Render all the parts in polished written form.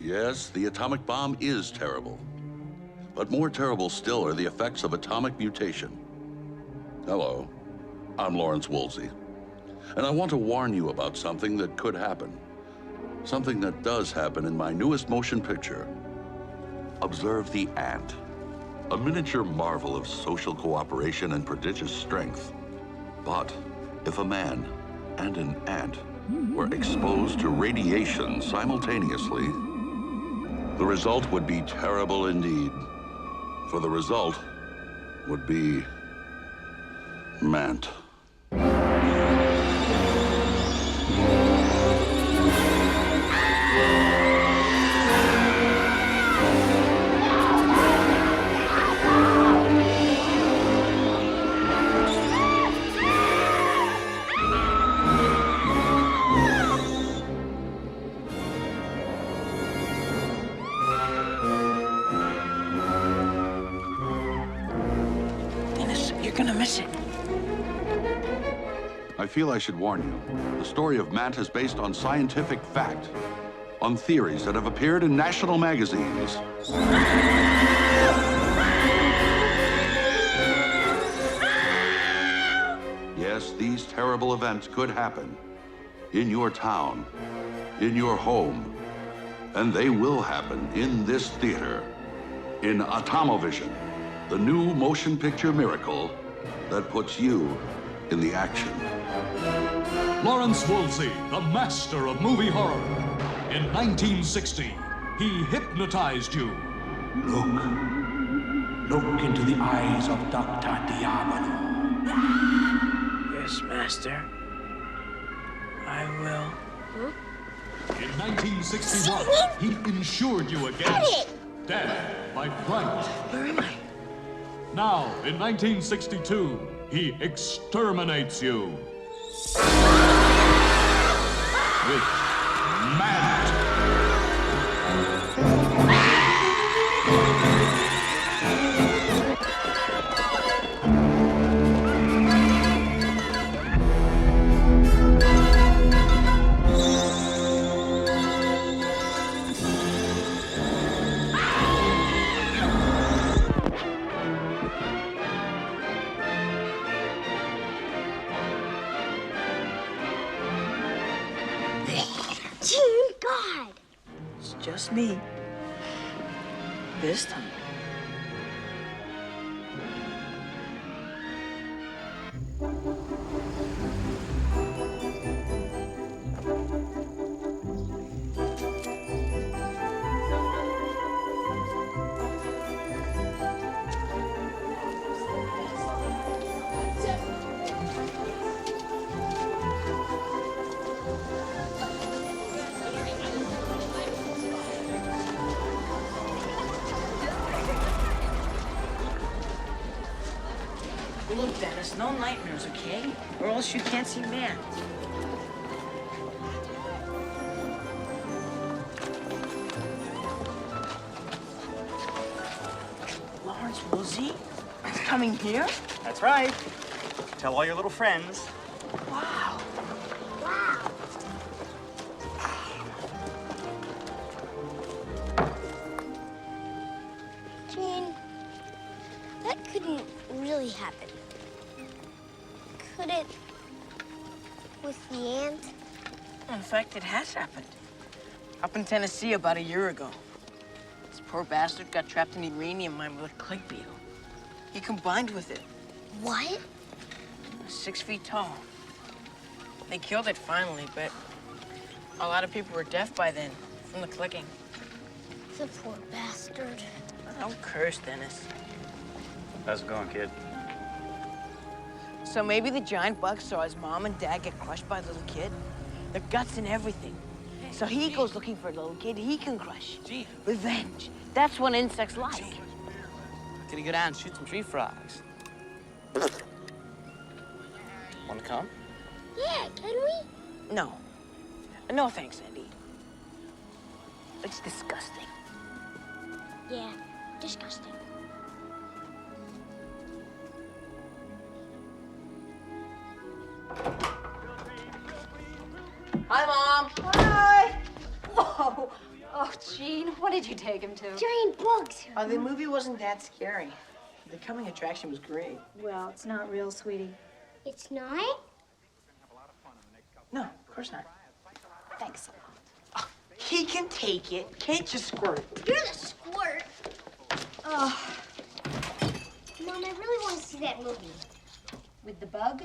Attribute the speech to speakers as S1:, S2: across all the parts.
S1: Yes, the atomic bomb is terrible. But more terrible still are the effects of atomic mutation. Hello, I'm Lawrence Woolsey, and I want to warn you about something that could happen. Something that does happen in my newest motion picture. Observe the ant, a miniature marvel of social cooperation and prodigious strength. But if a man and an ant were exposed to radiation simultaneously, the result would be terrible indeed. For the result would be Mant.
S2: You're gonna miss it.
S1: I feel I should warn you. The story of Mant is based on scientific fact, on theories that have appeared in national magazines. Yes, these terrible events could happen in your town, in your home, and they will happen in this theater, in Atomovision, the new motion picture miracle that puts you in the action.
S3: Lawrence Woolsey, the master of movie horror. In 1960, he hypnotized you.
S4: Look into the eyes of Dr. Diabolo.
S2: Yes, Master. I will.
S3: In 1961, he insured you against death by fright.
S2: Where am I?
S3: Now, in 1962, he exterminates you. With Mant.
S5: Dear God!
S2: It's just me. This time. Look, Dennis, no nightmares, okay? Or else you can't see Mant. Lawrence Woolsey? It's coming here?
S6: That's right. Tell all your little friends.
S2: Wow.
S5: Wow! Gene, that couldn't really happen. Could it with the ant?
S2: In fact, it has happened. Up in Tennessee about a year ago. This poor bastard got trapped in the uranium mine with a clay beetle. He combined with it.
S5: What?
S2: 6 feet tall. They killed it finally, but a lot of people were deaf by then from the clicking.
S5: The poor bastard.
S2: Don't curse, Dennis.
S6: How's it going, kid?
S2: So maybe the giant bug saw his mom and dad get crushed by the little kid. Their guts and everything. So he goes looking for a little kid he can crush. Revenge. That's what insects like.
S7: Gonna go down and shoot some tree frogs. Wanna come?
S5: Yeah, can we?
S2: No. No thanks, Andy. It's disgusting.
S5: Yeah, disgusting.
S2: Hi, Mom. Hi. Whoa.
S8: Oh, Gene, what did you take him to?
S5: Giant bugs.
S2: The movie wasn't that scary. The coming attraction was great.
S8: Well, it's not real, sweetie.
S5: It's not?
S2: No, of course not.
S8: Thanks.
S2: He can take it. Can't just squirt.
S5: You're the squirt.
S8: Oh,
S5: Mom, I really want to see that movie.
S8: with the bug,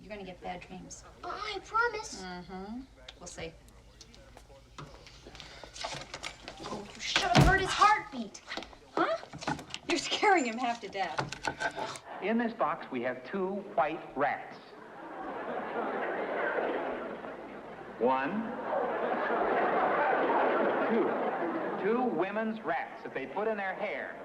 S8: you're gonna get bad dreams.
S5: I promise.
S8: Mm-hmm. We'll see. Oh, you should have heard his heartbeat. Huh? You're scaring him half to death.
S4: In this box, we have 2 white rats. 1, 2. 2 women's rats that they put in their hair.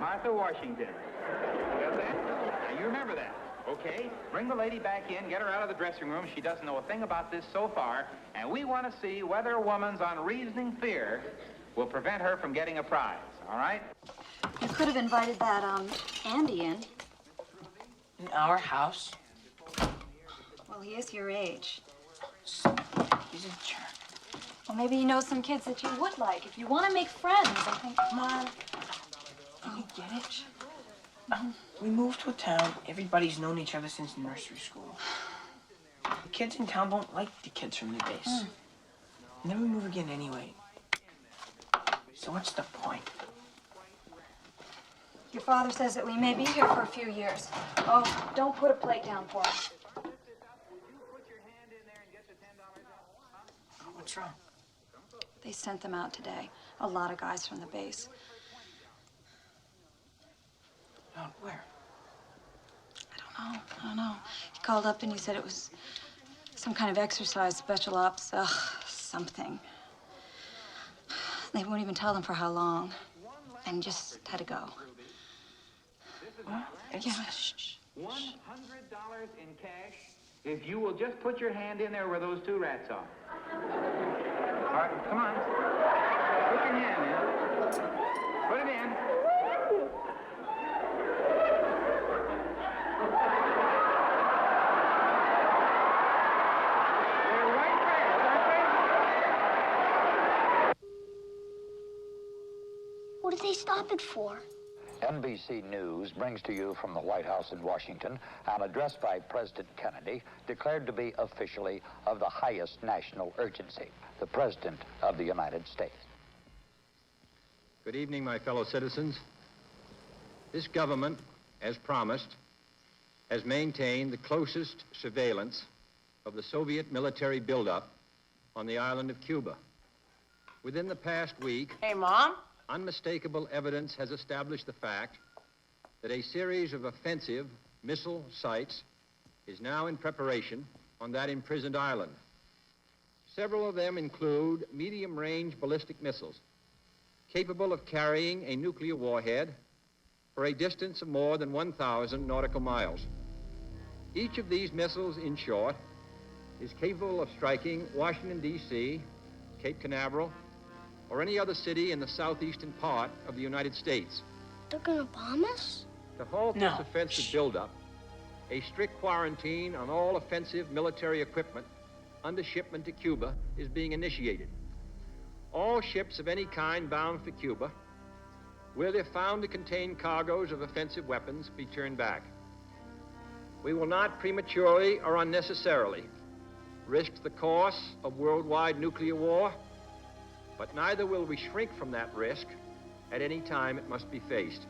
S4: Martha Washington. Got that? Now, you remember that. Okay, bring the lady back in, get her out of the dressing room. She doesn't know a thing about this so far, and we want to see whether a woman's unreasoning fear will prevent her from getting a prize, all right?
S8: You could have invited that, Andy in.
S2: In our house?
S8: Well, he is your age.
S2: He's a jerk.
S8: Well, maybe he knows some kids that you would like. If you want to make friends, I think...
S2: Mom, you get it? We moved to a town. Everybody's known each other since nursery school. The kids in town don't like the kids from the base. And then we move again anyway. So what's the point?
S8: Your father says that we may be here for a few years. Oh, don't put a plate down for us.
S2: What's wrong?
S8: They sent them out today. A lot of guys from the base.
S2: Out where?
S8: I don't know. He called up and he said it was some kind of exercise, special ops, something. They won't even tell them for how long. And he just had to go.
S2: What?
S8: Yeah, shh.
S4: $100 in cash if you will just put your hand in there where those 2 rats are. All right, come on. Put your hand in. Put it in. They're white rats, aren't they?
S5: What did they stop it for?
S9: NBC News brings to you from the White House in Washington an address by President Kennedy declared to be officially of the highest national urgency, the President of the United States.
S10: Good evening, my fellow citizens. This government, as promised, has maintained the closest surveillance of the Soviet military buildup on the island of Cuba. Within the past week,
S2: Hey, Mom?
S10: unmistakable evidence has established the fact that a series of offensive missile sites is now in preparation on that imprisoned island. Several of them include medium-range ballistic missiles capable of carrying a nuclear warhead for a distance of more than 1,000 nautical miles. Each of these missiles, in short, is capable of striking Washington, D.C., Cape Canaveral, or any other city in the southeastern part of the United States.
S5: They're gonna bomb us?
S10: To halt
S2: No.
S10: this offensive buildup, a strict quarantine on all offensive military equipment under shipment to Cuba is being initiated. All ships of any kind bound for Cuba, where they're found to contain cargoes of offensive weapons, be turned back. We will not prematurely or unnecessarily risk the course of worldwide nuclear war, but neither will we shrink from that risk at any time it must be faced.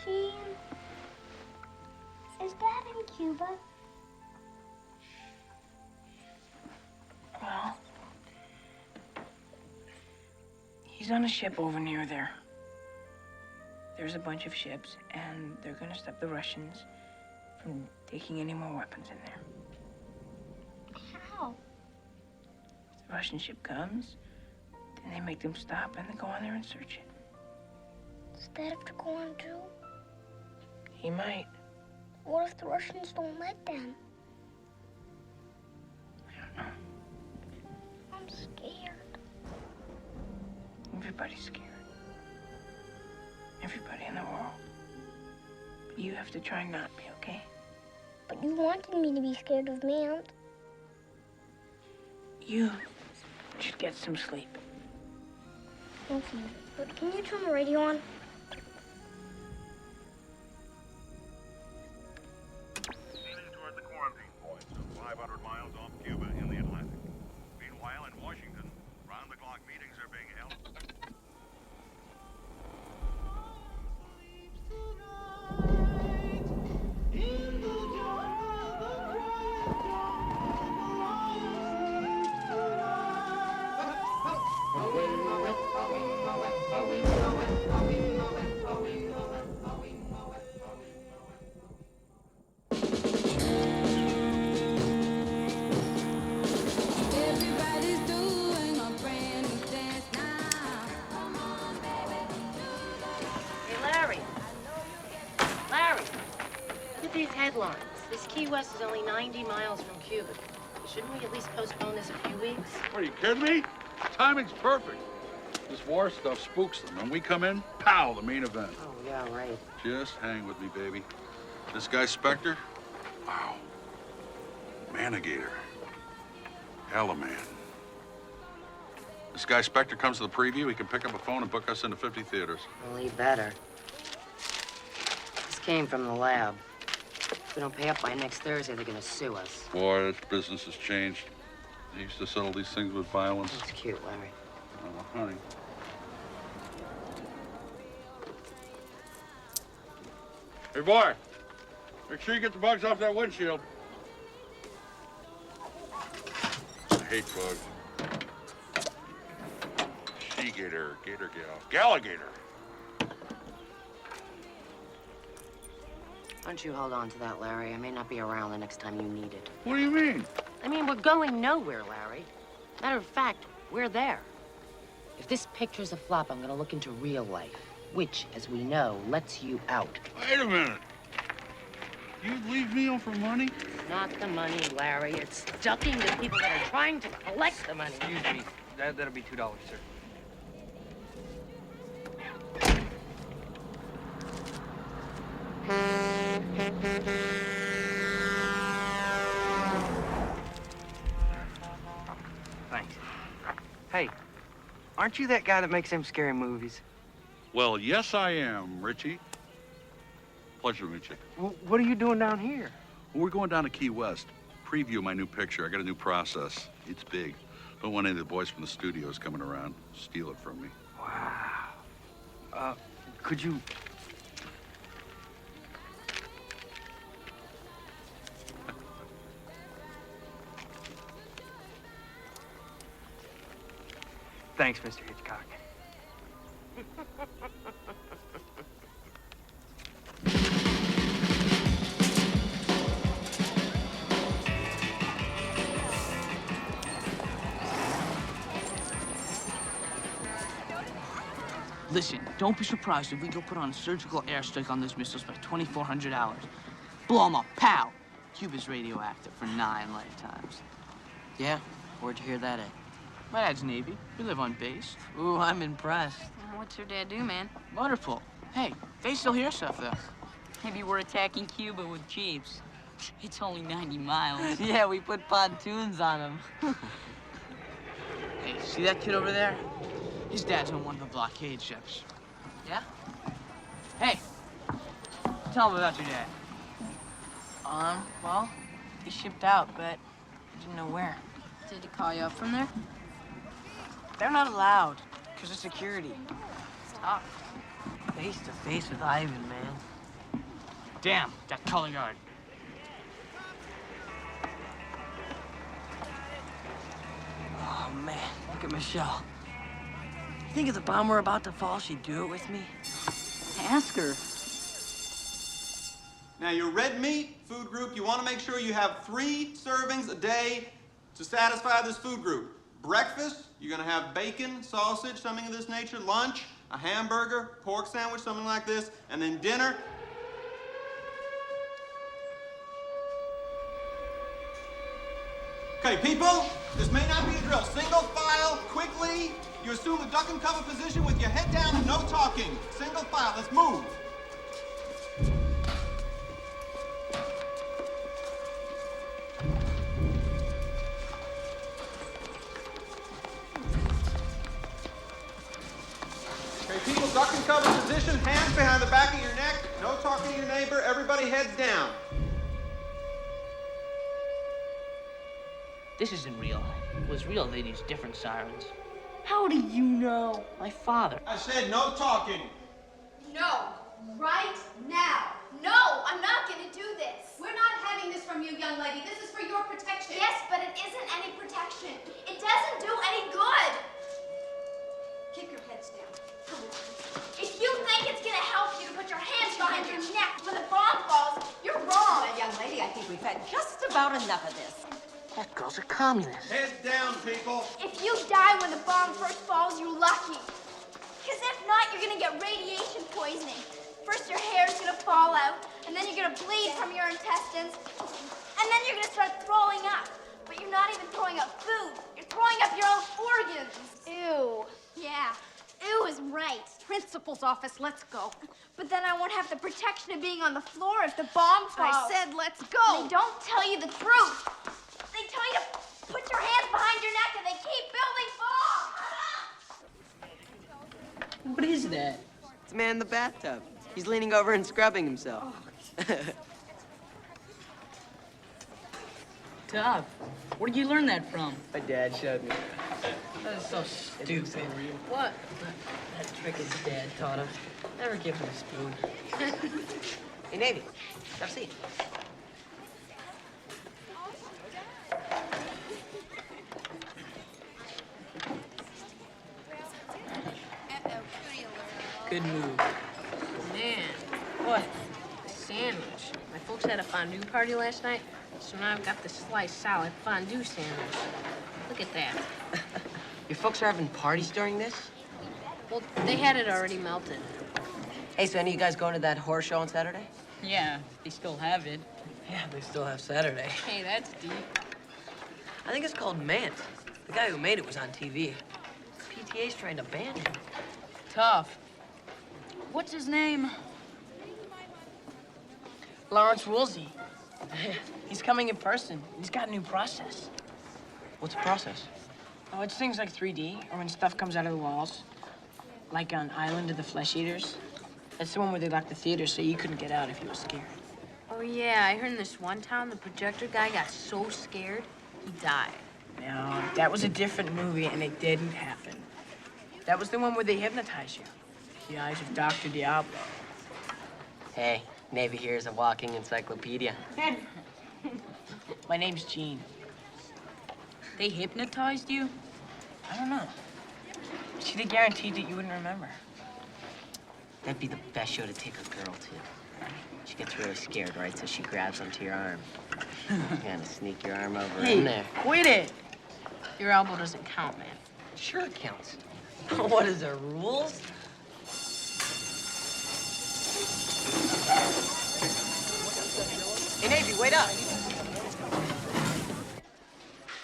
S5: Gene, is Dad in Cuba?
S2: Well, he's on a ship over near there. There's a bunch of ships, and they're gonna stop the Russians from taking any more weapons in there.
S5: How?
S2: The Russian ship comes, then they make them stop, and they go on there and search it.
S5: Does Dad have to go on too?
S2: He might.
S5: What if the Russians don't let them? I'm scared.
S2: Everybody's scared. Everybody in the world. But you have to try not to be, okay?
S5: But you wanted me to be scared of man.
S2: You should get some sleep.
S5: Okay. But can you turn the radio on?
S11: Leaning toward the quarantine point, some 500 miles off Cuba in the Atlantic. Meanwhile, in Washington, round-the-clock meetings are being held.
S12: Everybody's doing a brand new dance now.
S13: Hey, Larry. Larry, look at these headlines. This Key West is only 90 miles from Cuba. Shouldn't we at least postpone this a few weeks?
S1: What, are you kidding me? Timing's perfect. This war stuff spooks them. When we come in, pow, the main event.
S13: Oh, yeah, right.
S1: Just hang with me, baby. This guy Spector, wow. Manigator. Hella man. This guy Spector comes to the preview, he can pick up a phone and book us into 50 theaters.
S13: Well, he better. This came from the lab. If we don't pay up by next Thursday, they're gonna sue us.
S1: Boy, this business has changed. They used to settle these things with violence.
S13: That's cute, Larry.
S1: Oh, honey. Hey, boy. Make sure you get the bugs off that windshield. I hate bugs. She-gator, gator gal, galligator.
S13: Why don't you hold on to that, Larry? I may not be around the next time you need it.
S1: What do you mean?
S13: I mean, we're going nowhere, Larry. Matter of fact, we're there. If this picture's a flop, I'm gonna look into real life, which, as we know, lets you out.
S1: Wait a minute. You'd leave me on for money?
S13: Not the money, Larry. It's ducking the people that are trying to collect the money.
S7: Excuse me. That'll be $2, sir. Thanks. Hey, aren't you that guy that makes them scary movies?
S1: Well, yes, I am, Richie. Pleasure to meet you.
S7: Well, what are you doing down here?
S1: Well, we're going down to Key West. Preview my new picture. I got a new process. It's big. Don't want any of the boys from the studios coming around. Steal it from me.
S7: Wow. Could you... Thanks, Mr. Hitchcock. Listen, don't be surprised if we go put on a surgical airstrike on those missiles by 2400 hours. Blow them up, pow! Cuba's radioactive for 9 lifetimes.
S13: Yeah? Where'd you hear that at?
S7: My dad's Navy. We live on base.
S13: Ooh, I'm impressed.
S8: What's your dad do, man?
S7: Wonderful. Hey, they still hear stuff, though.
S14: Maybe we're attacking Cuba with jeeps. It's only 90 miles.
S13: Yeah, we put pontoons on them.
S7: Hey, see that kid over there? His dad's on one of the blockade ships.
S13: Yeah?
S7: Hey, tell him about your dad.
S2: Well, he shipped out, but I didn't know where.
S8: Did he call you up from there?
S2: They're not allowed, because of security.
S13: It's tough. Face to face with Ivan, man.
S7: Damn, that color guard.
S13: Oh, man, look at Michelle. You think if the bomb were about to fall, she'd do it with me?
S14: Ask her.
S15: Now, your red meat food group, you want to make sure you have 3 servings a day to satisfy this food group. Breakfast, you're going to have bacon, sausage, something of this nature. Lunch, a hamburger, pork sandwich, something like this. And then dinner. Okay, people, this may not be a drill. Single file, quickly. You assume the duck and cover position with your head down and no talking. Single file, let's move. Okay, people, duck and cover position, hands behind the back of your neck. No talking to your neighbor, everybody heads down.
S7: This isn't real. If it was real, they'd use different sirens.
S13: How do you know?
S7: My father.
S15: I said no talking.
S5: No, right now. No, I'm not gonna do this. We're not having this from you, young lady. This is for your protection. Yes, but it isn't any protection. It doesn't do any good. Keep your heads down. Come on. If you think it's gonna help you to put your hands behind your neck when the bomb falls, you're wrong.
S13: Well, young lady, I think we've had just about enough of this.
S7: That girl's a communist.
S15: Heads down, people.
S5: If you die when the bomb first falls, you're lucky. Because if not, you're gonna get radiation poisoning. First, your hair's gonna fall out, and then you're gonna bleed from your intestines, and then you're gonna start throwing up. But you're not even throwing up food. You're throwing up your own organs. Ew. Yeah. Ew is right.
S13: Principal's office, let's go.
S5: But then I won't have the protection of being on the floor if the bomb falls.
S13: I said let's go.
S5: They don't tell you the truth. They tell you to put your hands behind your neck and they keep building bombs.
S2: What is that?
S16: It's a man in the bathtub. He's leaning over and scrubbing himself.
S14: Tough. Where did you learn that from?
S16: My dad showed me.
S14: That is so stupid.
S16: What? That trick his dad taught him. Never give him a spoon. Hey, Navy, have a seat.
S14: Good move.
S13: Man, what? A sandwich. My folks had a fondue party last night, so now I've got the sliced salad fondue sandwich. Look at that.
S16: Your folks are having parties during this?
S13: Well, they had it already melted.
S16: Hey, so any of you guys going to that horror show on Saturday?
S14: Yeah, they still have it.
S16: Yeah, they still have Saturday.
S13: Hey, that's deep.
S16: I think it's called Mant. The guy who made it was on TV. PTA's trying to ban him.
S14: Tough. What's his name?
S2: Lawrence Woolsey. He's coming in person. He's got a new process.
S16: What's the process?
S2: Oh, it's things like 3D, or when stuff comes out of the walls. Like on Island of the Flesh Eaters. That's the one where they locked the theater so you couldn't get out if you were scared.
S13: Oh, yeah, I heard in this one town, the projector guy got so scared, he died.
S2: No, that was a different movie, and it didn't happen. That was the one where they hypnotize you. The eyes of Dr. Diablo.
S16: Hey, Navy here is a walking encyclopedia.
S2: My name's Gene.
S14: They hypnotized you?
S2: I don't know. See, they guaranteed that you wouldn't remember.
S16: That'd be the best show to take a girl to. She gets really scared, right? So she grabs onto your arm. You gotta sneak your arm over in there.
S2: Quit it!
S13: Your elbow doesn't count, man.
S16: Sure it counts. What is the rules? Hey, Navy, wait up.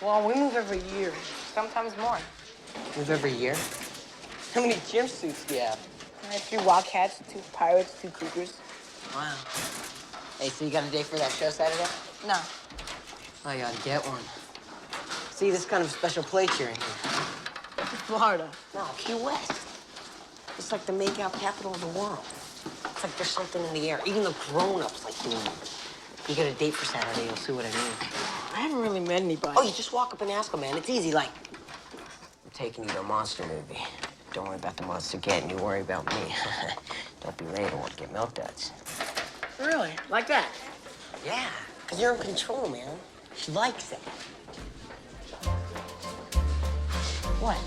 S2: Well, we move every year, sometimes more.
S16: Move every year? How many gym suits do you have?
S2: I have 3 Wildcats, 2 Pirates, 2 Cougars.
S16: Wow. Hey, so you got a date for that show Saturday?
S2: No.
S16: Oh, you ought to get one. See, this kind of special place you're in here.
S2: Florida.
S16: No, Key West. It's like the make-out capital of the world. It's like there's something in the air. Even the grown-ups like doing it. You get a date for Saturday, you'll see what I mean.
S2: I haven't really met anybody.
S16: Oh, you just walk up and ask them, man. It's easy, like, I'm taking you to a monster movie. Don't worry about the monster getting you, worry about me. Don't be late, I won't get milk duds.
S2: Really? Like that?
S16: Yeah, because you're in control, man. She likes it.
S2: What?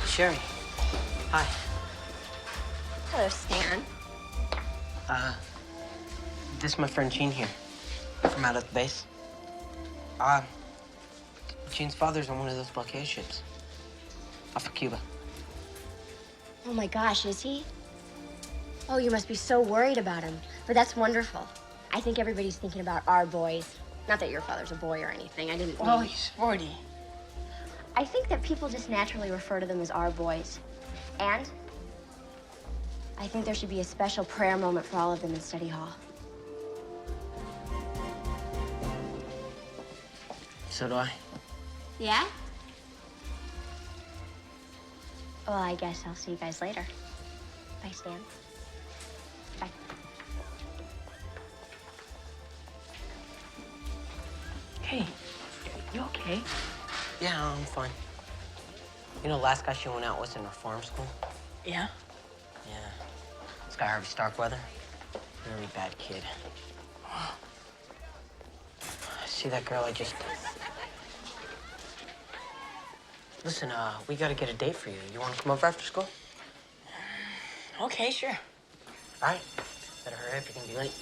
S16: Sherry. Hi.
S5: Hello, Stan.
S16: This is my friend Gene here, from out at the base. Gene's father's on one of those blockade ships, off of Cuba.
S5: Oh my gosh, is he?
S17: Oh, you must be so worried about him. But that's wonderful. I think everybody's thinking about our boys. Not that your father's a boy or anything. I didn't mean...
S2: Well, he's 40.
S17: I think that people just naturally refer to them as our boys. And I think there should be a special prayer moment for all of them in study hall.
S16: So do I.
S17: Yeah? Well, I guess I'll see you guys later. Bye, Stan. Bye.
S2: Hey, you okay?
S16: Yeah, I'm fine. You know, last guy she went out with in reform school?
S2: Yeah?
S16: Yeah. This guy Harvey Starkweather. Very bad kid. See that girl I just... Listen, we gotta get a date for you. You wanna come over after school?
S2: Okay, sure.
S16: All right. Better hurry up, you're gonna be late.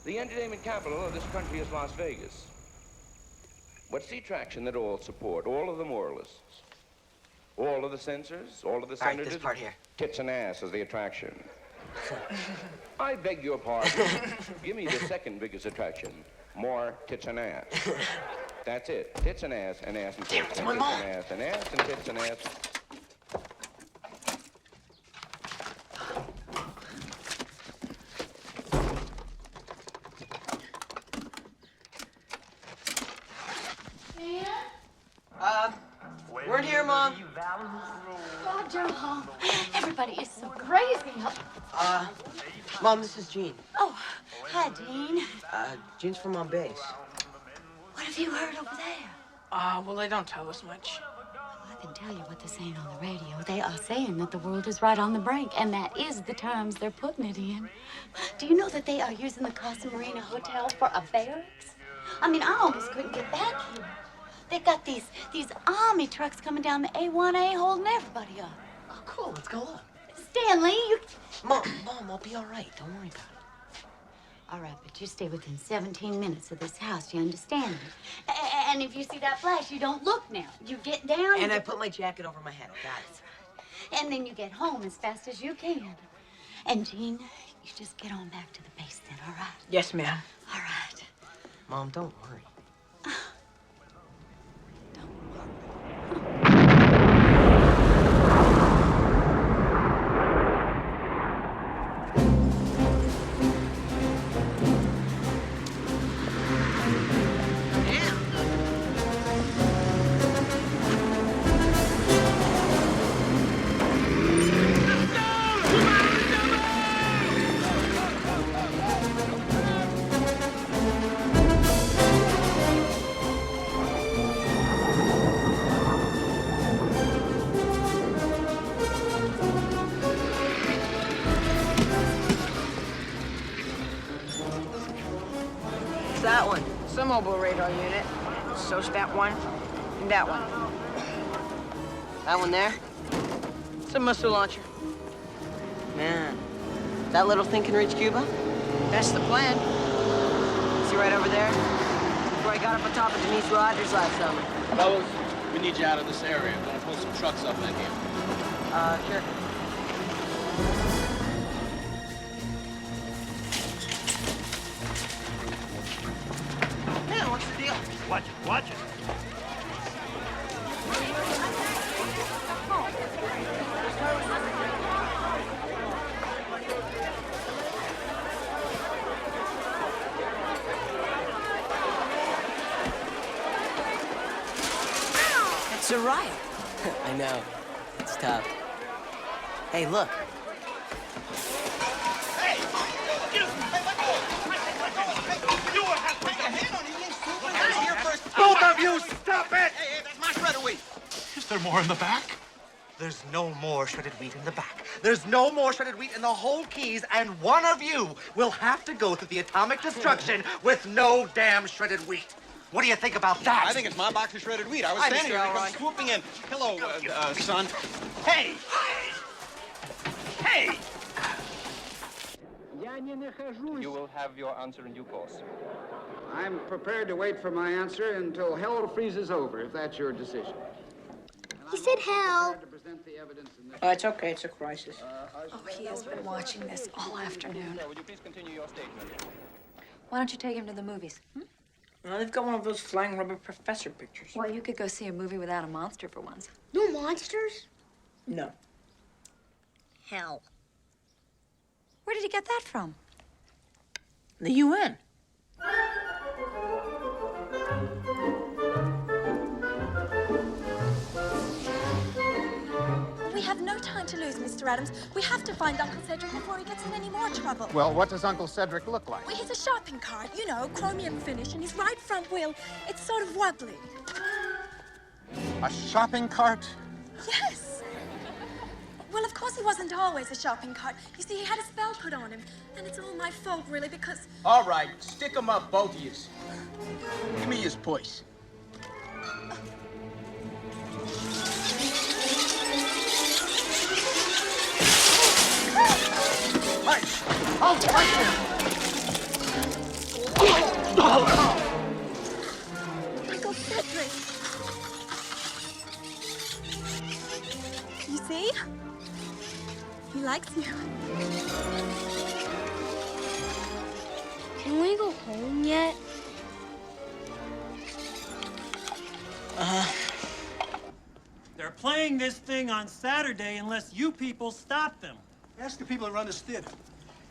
S18: The entertainment capital of this country is Las Vegas. What's the attraction that all support? All of the moralists, all of the censors, all of the senators.
S16: This part here.
S18: Tits and ass is the attraction. I beg your pardon. Give me the second biggest attraction. More tits and ass. That's it. Tits and ass and ass and tits. Damn, and tits and ass and ass and tits and ass.
S16: We're in here, Mom.
S5: Roger, Hall. Everybody is so crazy.
S16: Mom, this is Jean.
S5: Oh, hi, Dean.
S16: Jean's from on base.
S5: What have you heard over there?
S2: Well, they don't tell us much.
S19: I can tell you what they're saying on the radio. They are saying that the world is right on the brink, and that is the terms they're putting it in. Do you know that they are using the Casa Marina Hotel for a barracks? I mean, I almost couldn't get back here. They've got these army trucks coming down the A1A holding everybody up.
S16: Oh, cool. Let's go up.
S19: Stanley, you...
S16: Mom, I'll be all right. Don't worry about it.
S19: All right, but you stay within 17 minutes of this house, you understand me? And if you see that flash, you don't look now. You get down...
S16: And I put my jacket over my head. Got it.
S19: And then you get home as fast as you can. And, Jean, you just get on back to the base then, all right?
S2: Yes, ma'am.
S19: All right.
S16: Mom, don't worry.
S2: That one. It's a mobile radar unit. So's that one, and that one.
S16: That one there?
S2: It's a missile launcher.
S16: Man, that little thing can reach Cuba?
S2: That's the plan.
S16: See right over there? That's where I got up on top of Denise Rogers last summer.
S7: Fellas, we need you out of this area. I'm gonna pull some trucks up in here.
S16: Sure. Man, what's the deal?
S11: Watch it, watch it.
S16: It's a riot. I know. It's tough. Hey, look.
S11: Hey! You have to put your hand on it, you stupid! Guys, here first.
S20: Both of you, stop it!
S11: Hey, that's my shredder wheat.
S20: Is there more in the back? There's no more shredded wheat in the back. There's no more shredded wheat in the whole Keys, and one of you will have to go through the atomic destruction with no damn shredded wheat. What do you think about that?
S15: I think it's my box of shredded wheat. I was
S20: Hi,
S15: standing
S20: Mr.
S15: here
S20: Elroy.
S15: swooping in. Hello, son. Hey! Hey!
S6: You will have your answer in due course.
S21: I'm prepared to wait for my answer until hell freezes over, if that's your decision.
S17: He said hell.
S2: Oh, it's okay. It's a crisis.
S8: Oh, he has been watching this all afternoon.
S6: Would you please continue your statement?
S8: Why don't you take him to the movies?
S2: Well, they've got one of those flying rubber professor pictures.
S8: Well, you could go see a movie without a monster for once.
S17: No monsters?
S2: No.
S17: Hell.
S8: Where did he get that from?
S2: The UN.
S21: We have no time to lose, Mr. Adams. We have to find Uncle Cedric before he gets in any more trouble.
S22: Well, what does Uncle Cedric look like?
S21: Well, he's a shopping cart, you know, chromium finish, and his right front wheel, it's sort of wobbly.
S22: A shopping cart?
S21: Yes. Well, of course he wasn't always a shopping cart. You see, he had a spell put on him. And it's all my fault, really, because...
S23: All right, stick 'em up, both of yous. Give me his purse.
S22: Hey! Oh, right
S21: Uncle Cedric. You see? He likes you.
S17: Can we go home yet?
S24: They're playing this thing on Saturday unless you people stop them.
S25: Ask the people that run this theater.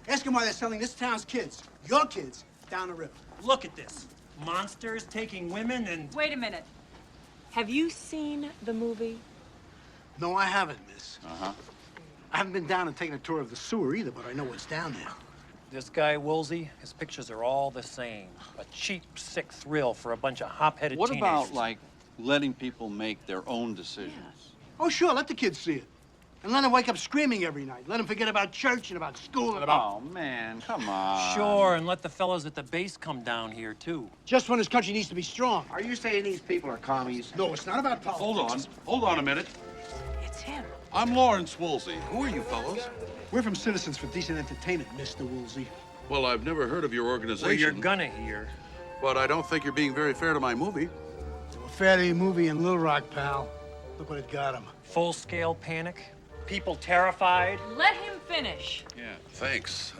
S25: Ask them why they're selling this town's kids, your kids, down the river.
S24: Look at this. Monsters taking women and...
S26: Wait a minute. Have you seen the movie?
S25: No, I haven't, miss. I haven't been down and taken a tour of the sewer either, but I know what's down there.
S24: This guy, Woolsey, his pictures are all the same. A cheap, sick thrill for a bunch of hop-headed
S27: What
S24: teenagers.
S27: about, like, letting people make their own decisions?
S25: Oh, sure, let the kids see it. And let them wake up screaming every night. Let them forget about church and about school and about...
S27: Oh, man, come on.
S24: Sure, and let the fellows at the base come down here, too.
S25: Just when this country needs to be strong.
S23: Are you saying these people are commies?
S25: No, it's not about politics.
S1: Hold on a minute.
S24: It's him.
S1: I'm Lawrence Woolsey. Who are you fellows?
S25: We're from Citizens for Decent Entertainment, Mr. Woolsey.
S1: Well, I've never heard of your organization.
S24: Well, you're gonna hear.
S1: But I don't think you're being very fair to my movie.
S25: A fair movie in Little Rock, pal. Look what it got him.
S24: Full-scale panic. People terrified.
S26: Let him finish.
S1: Yeah, thanks.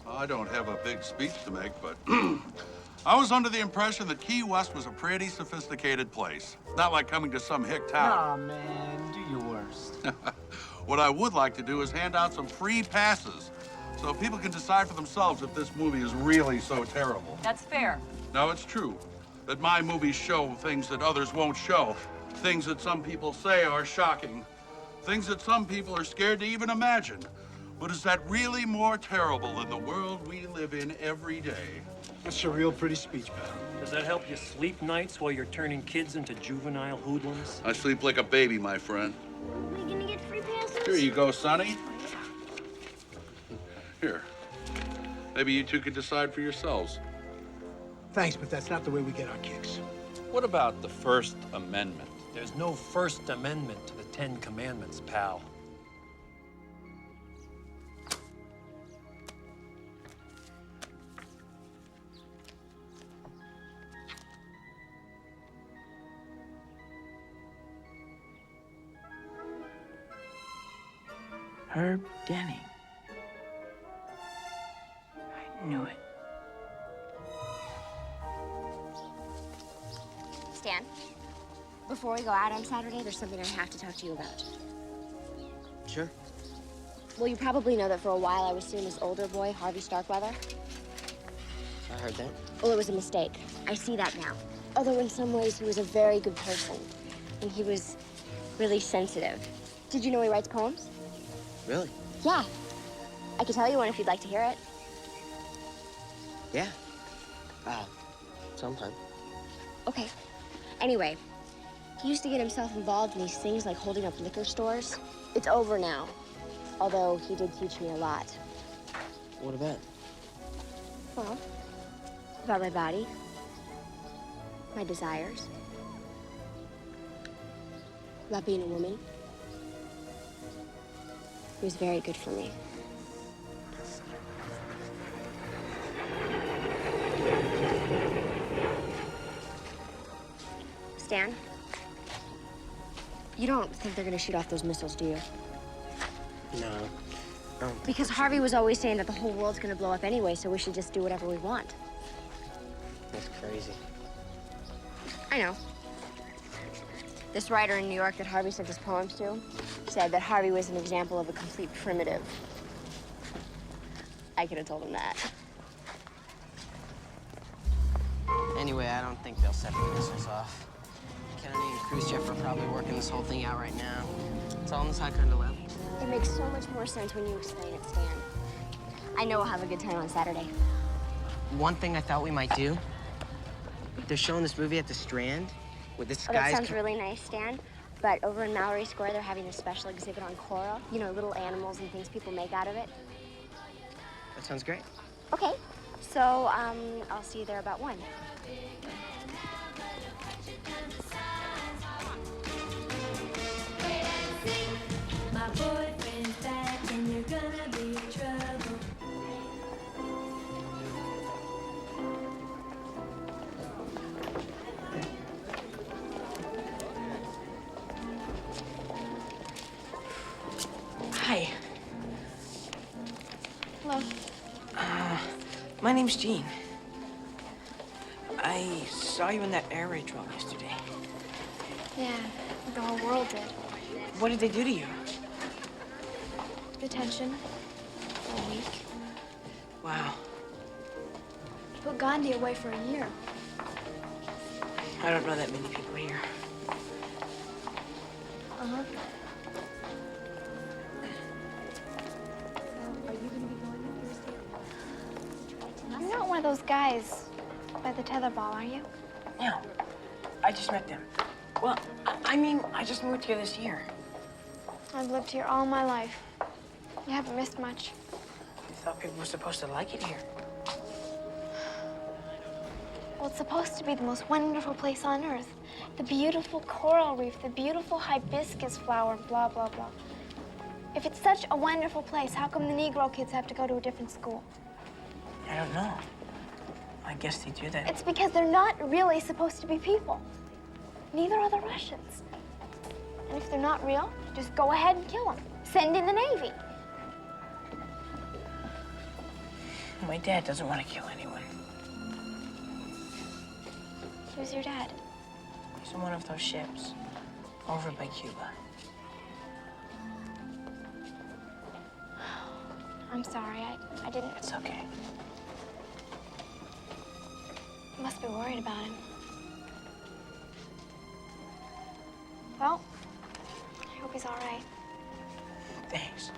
S1: I don't have a big speech to make, but I was under the impression that Key West was a pretty sophisticated place. Not like coming to some hick town.
S23: Aw, man, do your worst.
S1: What I would like to do is hand out some free passes so people can decide for themselves if this movie is really so terrible.
S26: That's fair.
S1: Now, it's true that my movies show things that others won't show, things that some people say are shocking, things that some people are scared to even imagine. But is that really more terrible than the world we live in every day?
S25: That's a real pretty speech, pal.
S24: Does that help you sleep nights while you're turning kids into juvenile hoodlums?
S1: I sleep like a baby, my friend.
S17: Are we gonna get free passes?
S1: Here you go, Sonny. Here. Maybe you two can decide for yourselves.
S25: Thanks, but that's not the way we get our kicks.
S27: What about the First Amendment?
S24: There's no First Amendment to the Ten Commandments, pal.
S2: Herb Denning. I knew it.
S17: Stan, before we go out on Saturday, there's something I have to talk to you about.
S16: Sure.
S17: Well, you probably know that for a while I was seeing this older boy, Harvey Starkweather.
S16: I heard that.
S17: Well, it was a mistake. I see that now. Although in some ways he was a very good person. And he was really sensitive. Did you know he writes poems?
S16: Really?
S17: Yeah. I could tell you one if you'd like to hear it.
S16: Yeah. Sometime.
S17: Okay. Anyway, he used to get himself involved in these things like holding up liquor stores. It's over now. Although he did teach me a lot.
S16: What about?
S17: Well, about my body, my desires, about being a woman. He was very good for me. Stan, You don't think they're gonna shoot off those missiles, do you?
S2: No. I don't think
S17: Because Harvey was always saying that the whole world's gonna blow up anyway, so we should just do whatever we want.
S2: that's crazy.
S17: I know. This writer in New York that Harvey sent his poems to said that Harvey was an example of a complete primitive. I could have told him that.
S2: Anyway, I don't think they'll set the missiles off. Kennedy and Khrushchev are probably working this whole thing out right now. It's all on this high kind of level.
S17: It makes so much more sense when you explain it, Stan. I know we'll have a good time on Saturday.
S2: One thing I thought we might do, they're showing this movie at the Strand with this
S17: Oh, that
S2: guy's...
S17: sounds really nice, Stan. But over in Mallory Square, they're having a special exhibit on coral. You know, little animals and things people make out of it.
S2: That sounds great.
S17: Okay. So, I'll see you there about 1.
S3: My boyfriend's back and you're gonna be in trouble.
S2: Hi.
S4: Hello.
S2: My name's Gene. I saw you in that air raid drill yesterday.
S4: Yeah, the whole world did.
S2: What did they do to you?
S4: Detention for a week.
S2: Wow.
S4: Put Gandhi away for a year.
S2: I don't know that many people here.
S4: Uh-huh. You're not one of those guys by the tetherball, are you?
S2: No, I just met them. Well, I mean, I just moved here this year.
S4: I've lived here all my life. You haven't missed much.
S2: I thought people were supposed to like it here.
S4: Well, it's supposed to be the most wonderful place on earth. The beautiful coral reef, the beautiful hibiscus flower, blah, blah, blah. If it's such a wonderful place, how come the Negro kids have to go to a different school?
S2: I don't know. I guess they do that.
S4: It's because they're not really supposed to be people. Neither are the Russians. And if they're not real, just go ahead and kill them. Send in the Navy.
S2: My dad doesn't want to kill anyone.
S4: Who's your dad?
S2: He's on one of those ships over by Cuba.
S4: I'm sorry, I didn't...
S2: It's okay.
S4: You must be worried about him. Well, I hope he's all right.
S2: Thanks.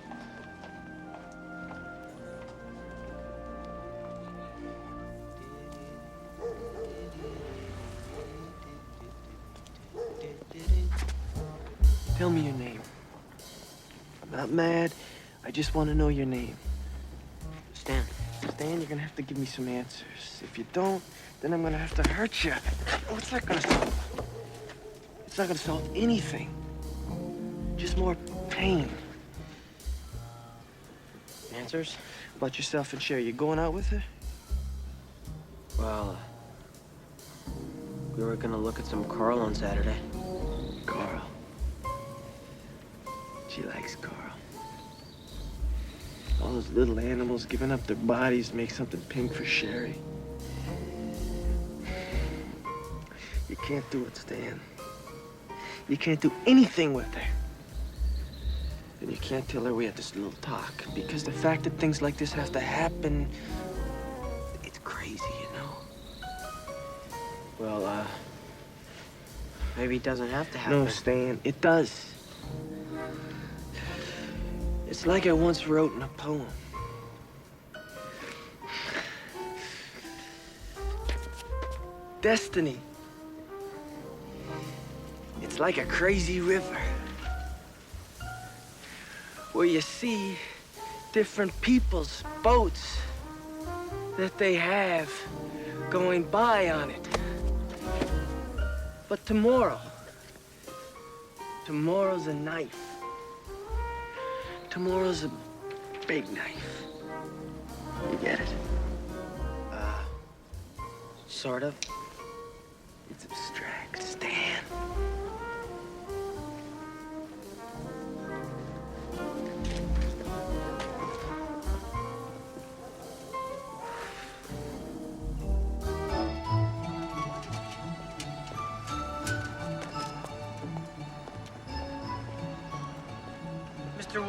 S9: Tell me your name. I'm not mad. I just want to know your name.
S2: Stan.
S9: Stan, you're gonna have to give me some answers. If you don't, then I'm gonna have to hurt you. What's that gonna solve? It's not gonna solve anything. Just more pain.
S2: Answers?
S9: About yourself and Sherry. You going out with her?
S2: Well, we were gonna look at some coral on Saturday.
S9: Carl. She likes Carl. All those little animals giving up their bodies make something pink for Sherry. You can't do it, Stan. You can't do anything with her. And you can't tell her we had this little talk, because the fact that things like this have to happen, it's crazy, you know?
S2: Well, maybe it doesn't have to happen.
S9: No, Stan, it does. It's like I once wrote in a poem. Destiny. It's like a crazy river where you see different people's boats that they have going by on it. But tomorrow's a knife. Tomorrow's a big knife. You get it?
S2: Sort of.
S9: It's abstract, Stan.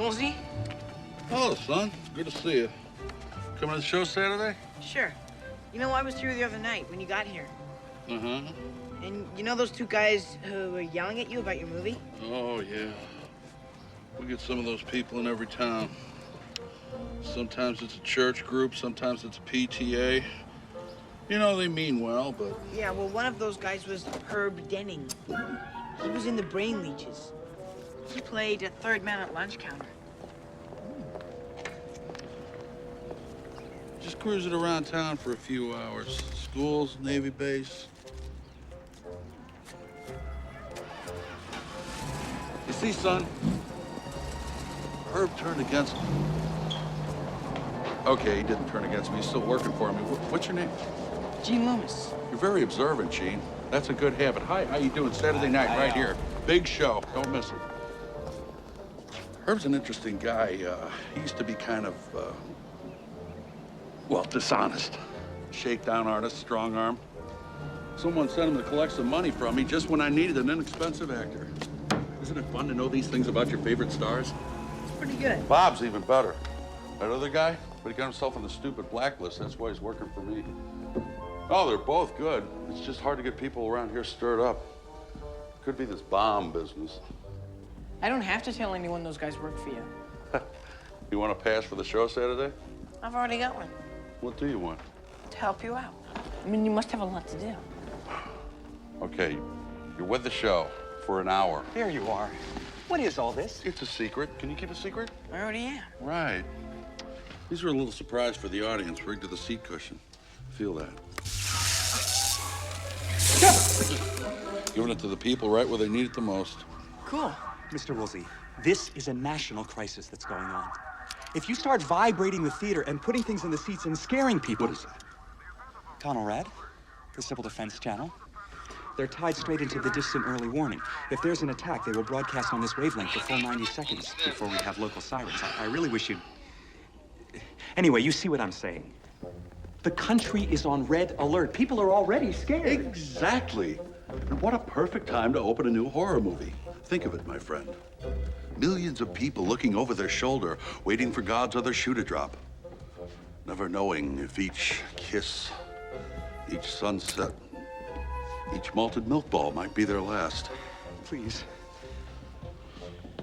S2: Woolsey?
S1: Hello, son. Good to see you. Coming to the show Saturday?
S2: Sure. You know, I was here the other night when you got here.
S1: Uh-huh.
S2: And you know those two guys who were yelling at you about your movie?
S1: Oh, yeah. We get some of those people in every town. Sometimes it's a church group, sometimes it's a PTA. You know, they mean well, but...
S2: Yeah, well, one of those guys was Herb Denning. He was in the Brain Leeches. He played a third man at lunch counter.
S1: Just cruising around town for a few hours. Schools, Navy base. You see, son, Herb turned against me. Okay, he didn't turn against me. He's still working for me. What's your name?
S2: Gene Loomis.
S1: You're very observant, Gene. That's a good habit. Hi, how you doing? Saturday night, right here. Big show. Don't miss it. Herb's an interesting guy. He used to be kind of, well, dishonest. Shakedown artist, strong arm. Someone sent him to collect some money from me just when I needed an inexpensive actor. Isn't it fun to know these things about your favorite stars?
S2: It's pretty good.
S1: Bob's even better. That other guy, but he got himself on the stupid blacklist. That's why he's working for me. Oh, they're both good. It's just hard to get people around here stirred up. Could be this bomb business.
S2: I don't have to tell anyone those guys work for you.
S1: You want to pass for the show Saturday?
S2: I've already got one.
S1: What do you want?
S2: To help you out. I mean, you must have a lot to do.
S1: Okay, you're with the show for an hour.
S5: There you are. What is all this?
S1: It's a secret. Can you keep a secret?
S2: I already am.
S1: Right. These are a little surprise for the audience, rigged to the seat cushion. Feel that. Giving it to the people right where they need it the most.
S2: Cool.
S5: Mr. Woolsey, this is a national crisis that's going on. If you start vibrating the theater and putting things in the seats and scaring people...
S1: What is that?
S5: Tunnel Red, the Civil Defense Channel. They're tied straight into the distant early warning. If there's an attack, they will broadcast on this wavelength for full 90 seconds before we have local sirens. I really wish you'd... Anyway, you see what I'm saying. The country is on red alert. People are already scared.
S1: Exactly. And what a perfect time to open a new horror movie. Think of it, my friend. Millions of people looking over their shoulder, waiting for God's other shoe to drop. Never knowing if each kiss, each sunset, each malted milk ball might be their last.
S5: Please.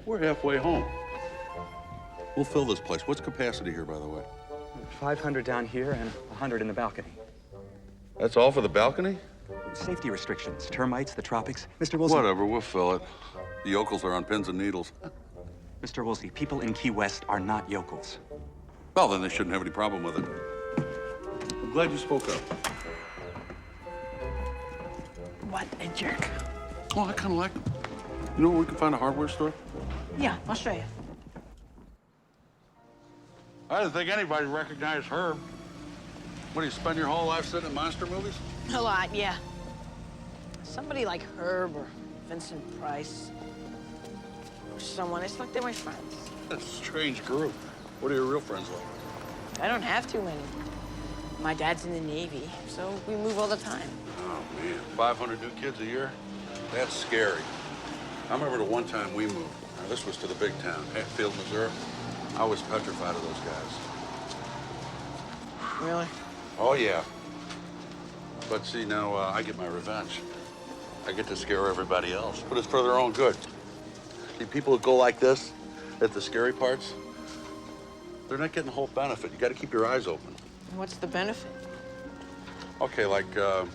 S1: We're halfway home. We'll fill this place. What's capacity here, by the way?
S5: 500 down here and 100 in the balcony.
S1: That's all for the balcony?
S5: Safety restrictions, termites, the tropics. Mr. Woolsey.
S1: Whatever, we'll fill it. The yokels are on pins and needles.
S5: Mr. Woolsey, people in Key West are not yokels.
S1: Well, then they shouldn't have any problem with it. I'm glad you spoke up.
S2: What a jerk.
S1: Oh, I kind of like him. You know where we can find a hardware store?
S2: Yeah, I'll show you.
S1: I didn't think anybody recognized Herb. What, do you spend your whole life sitting in monster movies?
S2: A lot, yeah. Somebody like Herb or Vincent Price or someone. It's like they're my friends.
S1: That's a strange group. What are your real friends like?
S2: I don't have too many. My dad's in the Navy, so we move all the time.
S1: Oh, man. 500 new kids a year? That's scary. I remember the one time we moved. Now, this was to the big town, Hatfield, Missouri. I was petrified of those guys.
S2: Really?
S1: Oh, yeah. But see, now I get my revenge. I get to scare everybody else, but it's for their own good. See, people who go like this at the scary parts, they're not getting the whole benefit. You got to keep your eyes open.
S2: What's the benefit?
S1: Okay, like a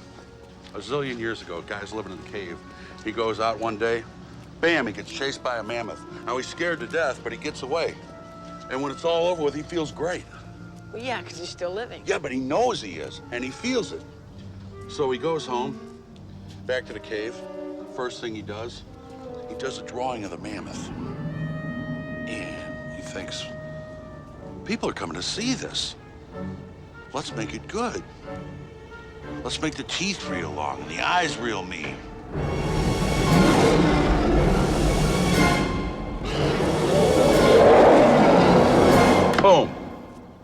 S1: zillion years ago, a guy's living in a cave. He goes out one day, bam, he gets chased by a mammoth. Now, he's scared to death, but he gets away. And when it's all over with, he feels great.
S2: Well, yeah, because he's still living.
S1: Yeah, but he knows he is, and he feels it. So he goes home, back to the cave. First thing he does a drawing of the mammoth. And he thinks, people are coming to see this. Let's make it good. Let's make the teeth real long and the eyes real mean. Boom.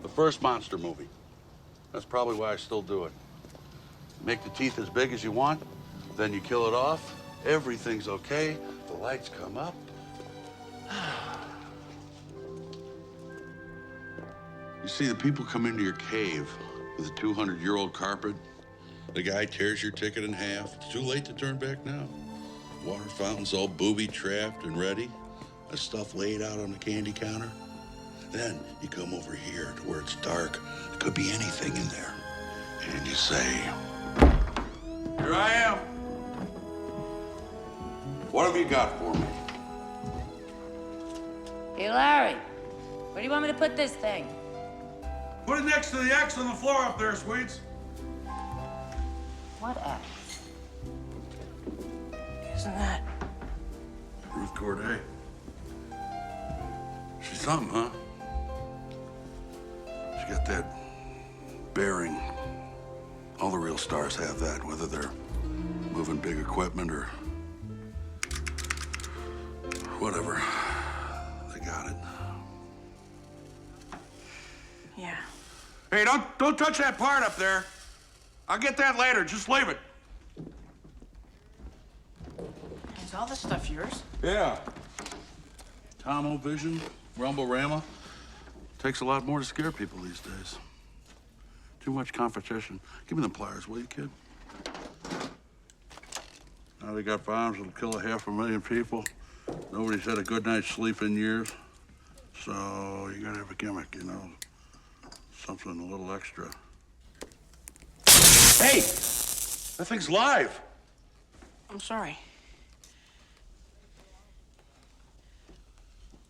S1: The first monster movie. That's probably why I still do it. Make the teeth as big as you want, then you kill it off. Everything's okay. The lights come up. You see, the people come into your cave with a 200-year-old carpet. The guy tears your ticket in half. It's too late to turn back now. Water fountains all booby-trapped and ready. The stuff laid out on the candy counter. Then you come over here to where it's dark. There could be anything in there. And you say, "Here I am. What have you got for me?"
S7: Hey, Larry, where do you want me to put this thing?
S11: Put it next to the X on the floor up there, Sweets.
S7: What X?
S2: Isn't that?
S1: Ruth Corday. She's something, huh? She got that bearing. All the real stars have that, whether they're moving big equipment or whatever. They got it.
S2: Yeah.
S11: Hey, don't touch that part up there. I'll get that later. Just leave it.
S2: Is all this stuff yours?
S1: Yeah. Tomo Vision, Rumble-Rama. Takes a lot more to scare people these days. Too much competition. Give me the pliers, will you, kid? Now they got bombs that'll kill 500,000 people. Nobody's had a good night's sleep in years. So you gotta have a gimmick, you know? Something a little extra. Hey! That thing's live!
S2: I'm sorry.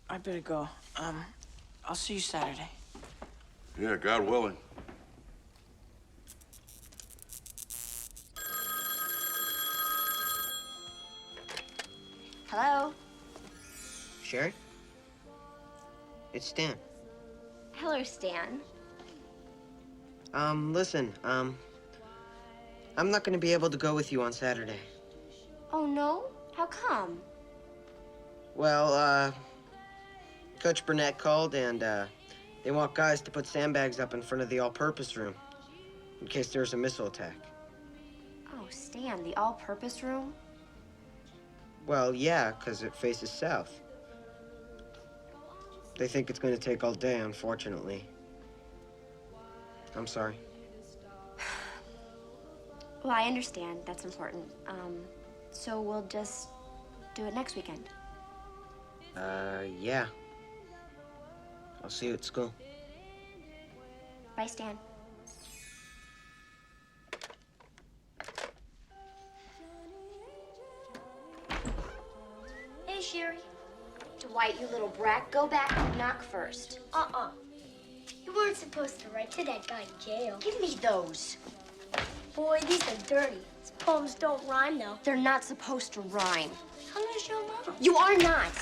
S2: I better go. I'll see you Saturday.
S1: Yeah, God willing.
S17: Hello?
S16: Sherry? It's Stan.
S17: Hello, Stan.
S16: Listen, I'm not gonna be able to go with you on Saturday.
S17: Oh, no? How come?
S16: Well, Coach Burnett called and, they want guys to put sandbags up in front of the all-purpose room in case there's a missile attack.
S17: Oh, Stan, the all-purpose room?
S16: Well, yeah, 'cause it faces south. They think it's gonna take all day, unfortunately. I'm sorry.
S17: Well, I understand. That's important. So we'll just do it next weekend.
S16: Yeah. I'll see you at school.
S17: Bye, Stan. Hey, Sherry. Dwight, you little brat, go back and knock first.
S10: You weren't supposed to write to that guy in jail.
S17: Give me those.
S10: Boy, these are dirty. These poems don't rhyme, though.
S17: They're not supposed to rhyme.
S10: I'm gonna show Mom.
S17: You are not.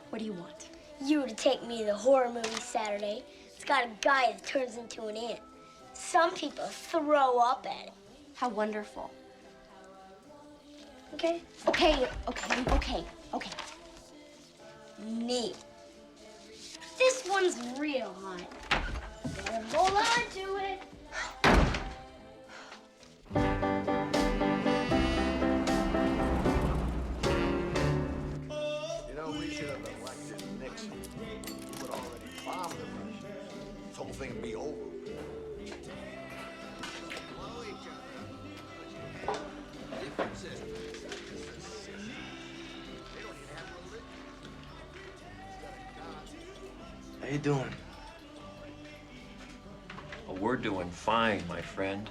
S17: What do you want?
S10: You to take me to the horror movie Saturday. It's got a guy that turns into an ant. Some people throw up at it.
S17: How wonderful.
S10: Okay?
S17: Okay.
S10: Neat. This one's real hot. Better hold on to it.
S25: You know, we should have elected Nixon. He would already bomb the Russians. This whole thing would be over.
S9: How you doing?
S24: Well, we're doing fine, my friend.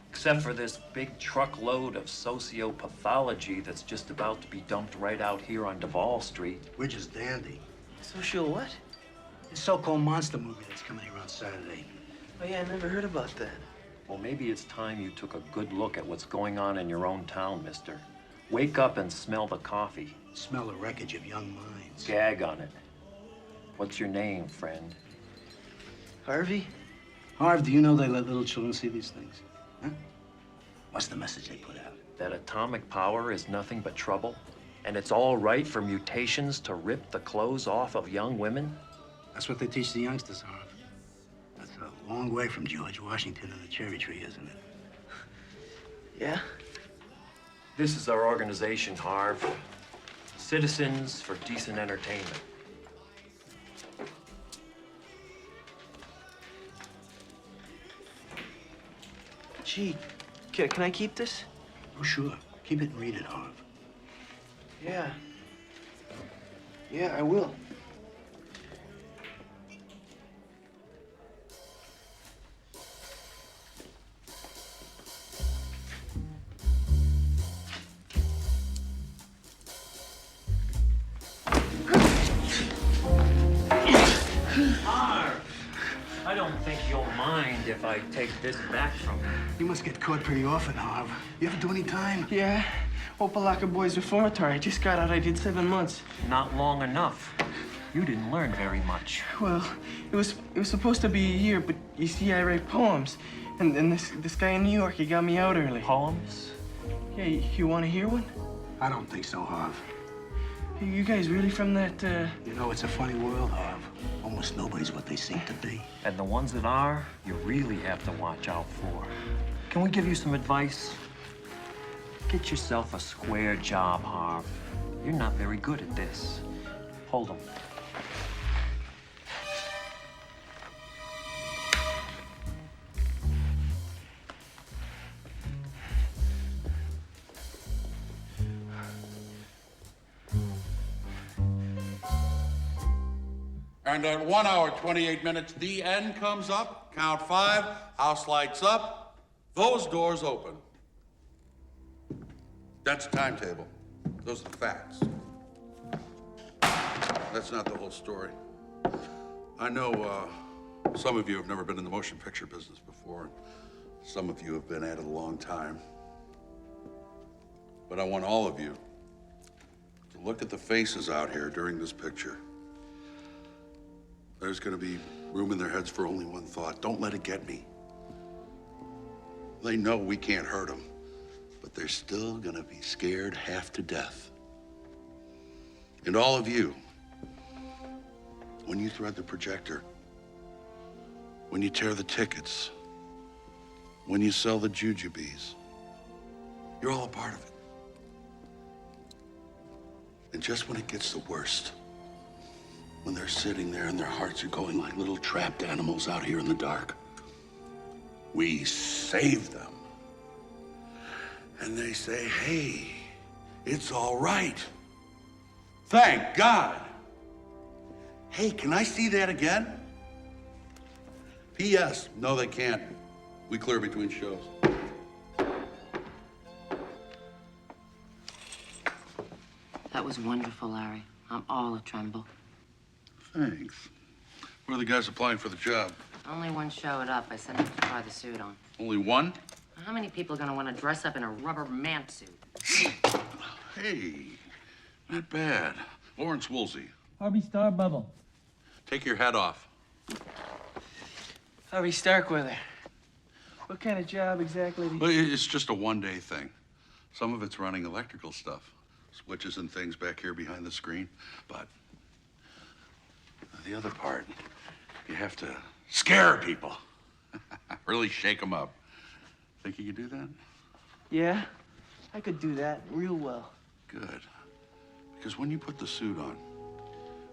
S24: Except for this big truckload of sociopathology that's just about to be dumped right out here on Duval Street.
S25: We're just dandy.
S9: Social what?
S25: The so-called monster movie that's coming here on Saturday.
S9: Oh, yeah, I never heard about that.
S24: Well, maybe it's time you took a good look at what's going on in your own town, mister. Wake up and smell the coffee.
S25: Smell the wreckage of young minds.
S24: Gag on it. What's your name, friend?
S9: Harvey?
S25: Harv, do you know they let little children see these things? Huh? What's the message they put out?
S24: That atomic power is nothing but trouble, and it's all right for mutations to rip the clothes off of young women?
S25: That's what they teach the youngsters, Harv. That's a long way from George Washington and the cherry tree, isn't it?
S9: Yeah?
S24: This is our organization, Harv. Citizens for Decent Entertainment.
S9: Gee, can I keep this?
S25: Oh, sure. Keep it and read it, Harv.
S9: Yeah. Yeah, I will.
S24: I don't think you'll mind if I take this back from you.
S25: You must get caught pretty often, Harv. You ever do any time?
S9: Yeah. Opalaka Boys Reformatory. I just got out. I did 7 months.
S24: Not long enough. You didn't learn very much.
S9: Well, it was supposed to be a year, but you see, I write poems. And this guy in New York, he got me out early.
S24: Poems?
S9: Yeah, you want to hear one?
S25: I don't think so, Harv.
S9: Hey, you guys really from that,
S25: You know, it's a funny world, Harv. Almost nobody's what they seem to be.
S24: And the ones that are, you really have to watch out for. Can we give you some advice? Get yourself a square job, Harv. You're not very good at this. Hold them.
S1: And at 1 hour, 28 minutes, the end comes up. Count 5, house lights up, those doors open. That's the timetable. Those are the facts. That's not the whole story. I know some of you have never been in the motion picture business before. Some of you have been at it a long time. But I want all of you to look at the faces out here during this picture. There's gonna be room in their heads for only one thought. Don't let it get me. They know we can't hurt them, but they're still gonna be scared half to death. And all of you, when you thread the projector, when you tear the tickets, when you sell the jujubes, you're all a part of it. And just when it gets the worst, when they're sitting there and their hearts are going like little trapped animals out here in the dark, we save them. And they say, hey, it's all right. Thank God. Hey, can I see that again? P.S. No, they can't. We clear between shows.
S7: That was wonderful, Larry. I'm all a tremble.
S1: Thanks. What are the guys applying for the job?
S7: Only one showed up. I sent him to try the suit on.
S1: Only one?
S7: How many people are going to want to dress up in a rubber mant suit?
S1: Hey, not bad. Lawrence Woolsey.
S2: Harvey Starbubble.
S1: Take your hat off.
S9: Harvey Starkweather. What kind of job exactly do you...
S1: Well, it's just a one-day thing. Some of it's running electrical stuff. Switches and things back here behind the screen. But the other part, you have to scare people. Really shake them up. Think you could do that?
S9: Yeah, I could do that real well.
S1: Good. Because when you put the suit on,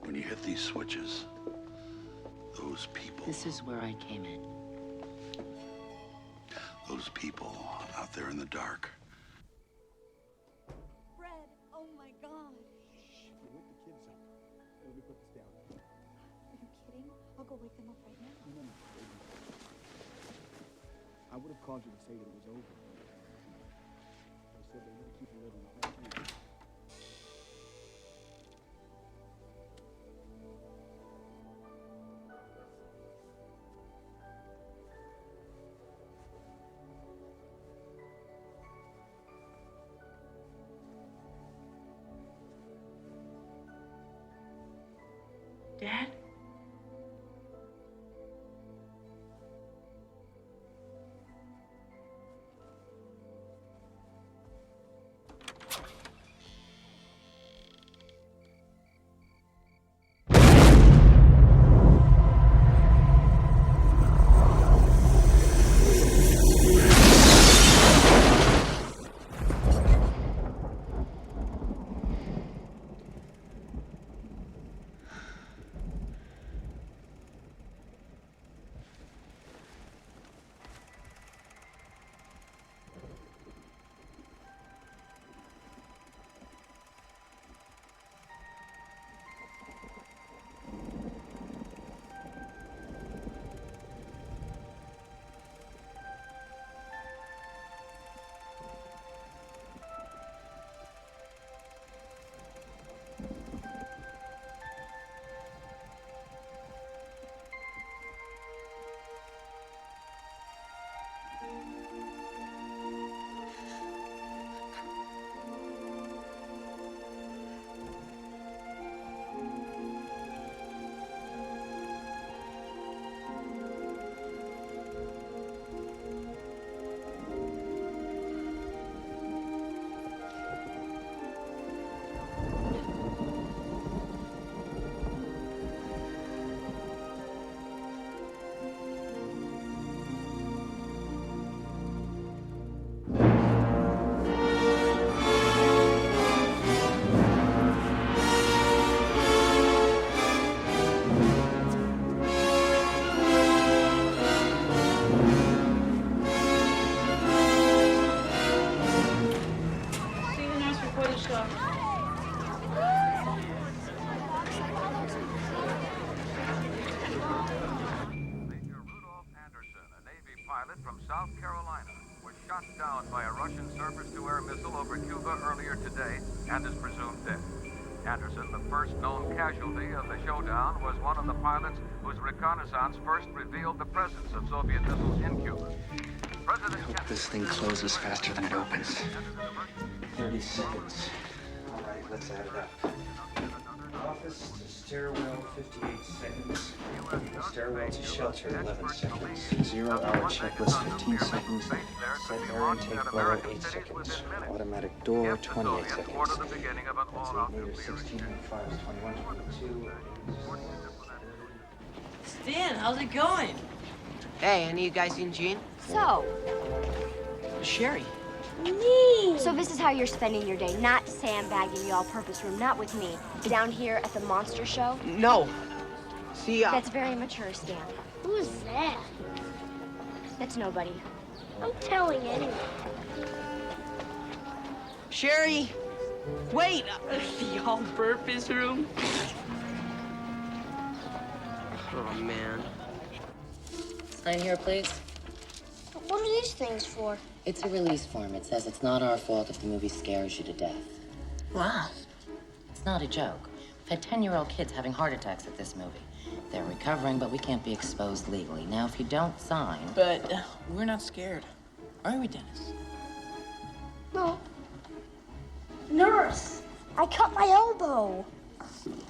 S1: when you hit these switches, those people...
S7: This is where I came in.
S1: Those people out there in the dark.
S21: Fred, oh my God.
S25: Wake the kids up. Let me put this down.
S21: Are you kidding? I'll go wake them up right now.
S25: No. I would have called you to say that it was over. I said they would keep you living the whole thing.
S2: Dad?
S11: South Carolina, was shot down by a Russian surface-to-air missile over Cuba earlier today and is presumed dead. Anderson, the first known casualty of the showdown, was one of the pilots whose reconnaissance first revealed the presence of Soviet missiles in Cuba.
S5: I hope this thing closes faster than it opens. 30 seconds. All right, let's add it up. Office to stairwell, 58 seconds. Stairwell to shelter, 11 seconds. 0-hour checklist, 15 seconds. Set air intake blower, 8 seconds. Automatic door, 28 seconds. That's 8 meters, 16, 5 is 21, 22.
S16: Stan, how's it going?
S2: Hey, any of you guys seen Gene?
S17: So,
S2: Sherry.
S17: me. So this is how you're spending your day, not sandbagging the all-purpose room, not with me. Down here at the monster show?
S2: No. See,
S17: That's very mature, Stan.
S10: Who's that?
S17: That's nobody.
S10: I'm telling anyone.
S2: Sherry, wait.
S16: The all-purpose room?
S2: Oh, man.
S7: Sign here, please.
S10: What are these things for?
S7: It's a release form. It says it's not our fault if the movie scares you to death.
S2: Wow.
S7: It's not a joke. We've had 10-year-old kids having heart attacks at this movie. They're recovering, but we can't be exposed legally. Now, if you don't sign...
S2: But we're not scared. Are we, Dennis?
S10: No. Nurse, I cut my elbow.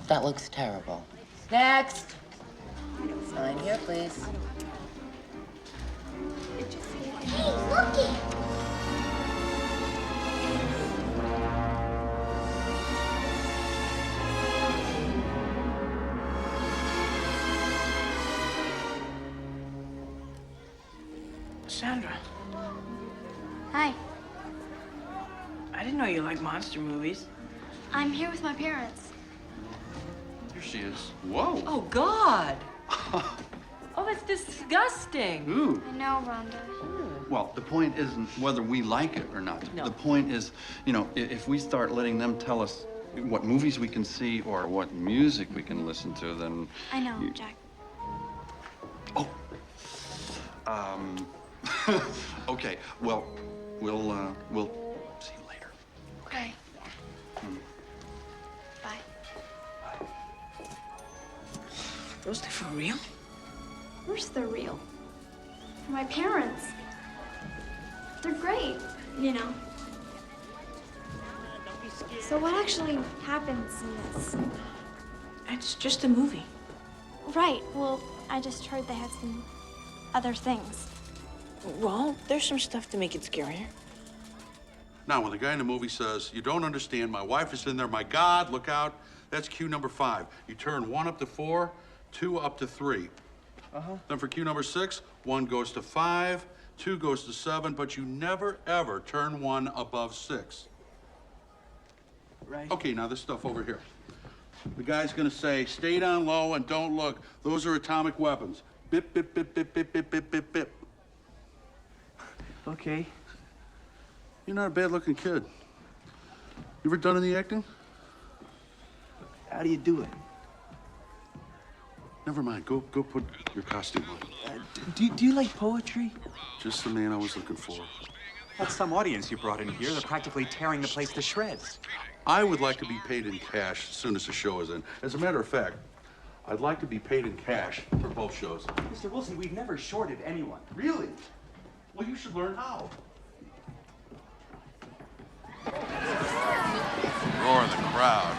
S7: That looks terrible. Next! Sign here, please.
S10: Hey, looky.
S2: Sandra,
S4: Hi.
S2: I didn't know you liked monster movies.
S4: I'm here with my parents.
S27: Here she is. Whoa.
S16: Oh, God. Oh, that's disgusting.
S27: Ooh.
S4: I know, Rhonda.
S27: Well, the point isn't whether we like it or not.
S16: No.
S27: The point is, you know, if we start letting them tell us what movies we can see or what music we can listen to, then...
S4: I know, Jack.
S27: Okay, well, we'll see you later.
S4: Okay. Bye.
S2: Those things for real?
S4: Of course they're real. For my parents. They're great, you know. So what actually happens in this?
S2: It's just a movie.
S4: Right, well, I just heard they had some other things.
S2: Well, there's some stuff to make it scarier.
S1: Now, when the guy in the movie says, "You don't understand, my wife is in there, my God, look out," that's cue number 5. You turn 1 up to 4, 2 up to 3. Then for cue number 6, 1 goes to 5, 2 goes to 7, but you never, ever turn 1 above 6.
S2: Right.
S1: Okay, now this stuff over here. The guy's gonna say, "Stay down low and don't look. Those are atomic weapons." Bip, bip, bip, bip, bip, bip, bip, bip, bip.
S2: Okay.
S1: You're not a bad-looking kid. You ever done any acting?
S2: How do you do it?
S1: Never mind. Go put your costume on.
S2: Do you like poetry?
S1: Just the man I was looking for.
S5: That's some audience you brought in here. They're practically tearing the place to shreds.
S1: I would like to be paid in cash as soon as the show is in. As a matter of fact, I'd like to be paid in cash for both shows.
S5: Mr. Wilson, we've never shorted anyone.
S1: Really? Well, you should learn how. Roar the crowd.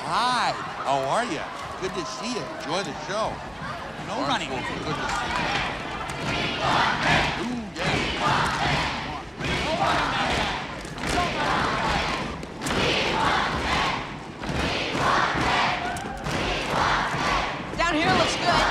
S12: Hi, how are you? Good to see you. Enjoy the show.
S5: No running.
S12: Good to see you. Ooh, yeah.
S2: Down here looks good.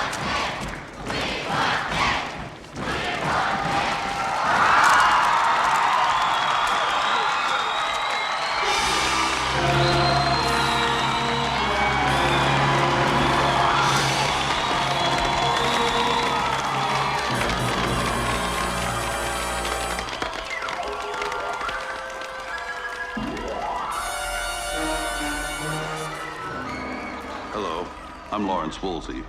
S1: Hello, I'm Lawrence Woolsey.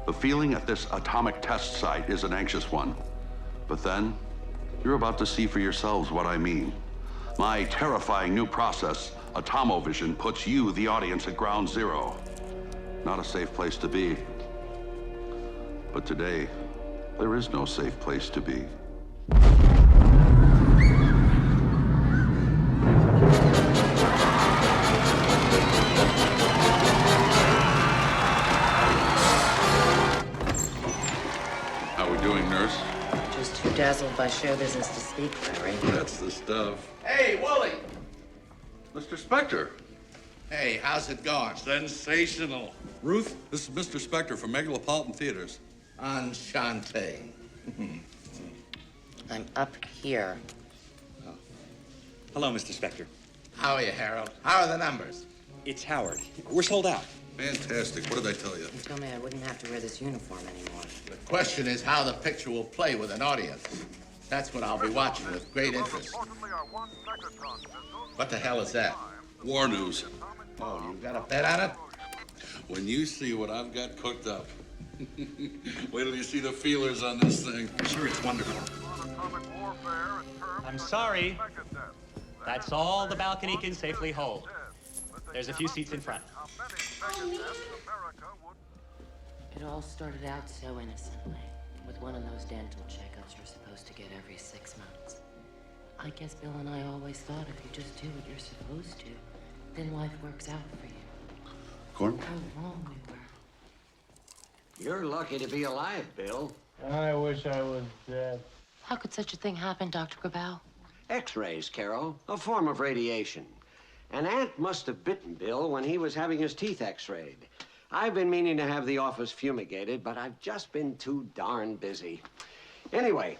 S1: The feeling at this atomic test site is an anxious one. But then, you're about to see for yourselves what I mean. My terrifying new process, Atomovision, puts you, the audience, at ground zero. Not a safe place to be. But today, there is no safe place to be. How we doing, nurse?
S7: Just too dazzled by show business to speak, Larry.
S1: That's the stuff.
S12: Hey, Wooly!
S1: Mr. Spector.
S12: Hey, how's it going?
S1: Sensational. Ruth, this is Mr. Spector from Megalopolitan Theaters.
S12: Enchanté.
S7: I'm up here.
S5: Hello, Mr. Spector.
S12: How are you, Harold? How are the numbers?
S5: It's Howard. We're sold out.
S1: Fantastic. What did I tell you?
S7: You told me I wouldn't have to wear this uniform anymore.
S12: The question is how the picture will play with an audience. That's what I'll be watching with great interest. What the hell is that?
S1: War news.
S12: Oh, you got a bet on it?
S1: When you see what I've got cooked up, wait till you see the feelers on this thing.
S5: I'm sure it's wonderful.
S6: I'm sorry. That's all the balcony can safely hold. There's a few seats in front.
S7: It all started out so innocently, with one of those dental checkups you're supposed to get every 6 months. I guess Bill and I always thought if you just do what you're supposed to, then life works out for you.
S1: Gordon?
S7: How wrong we were.
S13: You're lucky to be alive, Bill.
S14: I wish I was dead.
S7: How could such a thing happen, Dr. Grabau?
S13: X-rays, Carol, a form of radiation. An ant must have bitten Bill when he was having his teeth X-rayed. I've been meaning to have the office fumigated, but I've just been too darn busy. Anyway,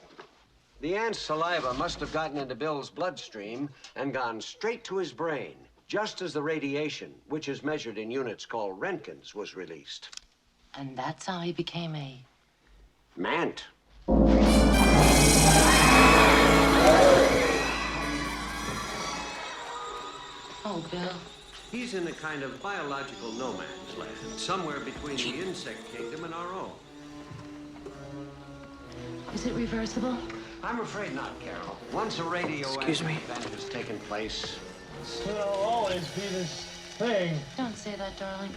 S13: the ant's saliva must have gotten into Bill's bloodstream and gone straight to his brain, just as the radiation, which is measured in units called Roentgens, was released.
S7: And that's how he became a...
S13: Mant.
S7: Oh, Bill.
S13: He's in a kind of biological no man's land, somewhere between the insect kingdom and our own.
S7: Is it reversible?
S13: I'm afraid not, Carol. Once a radioactive event has taken place...
S14: There'll always be this thing.
S7: Don't say that, darling.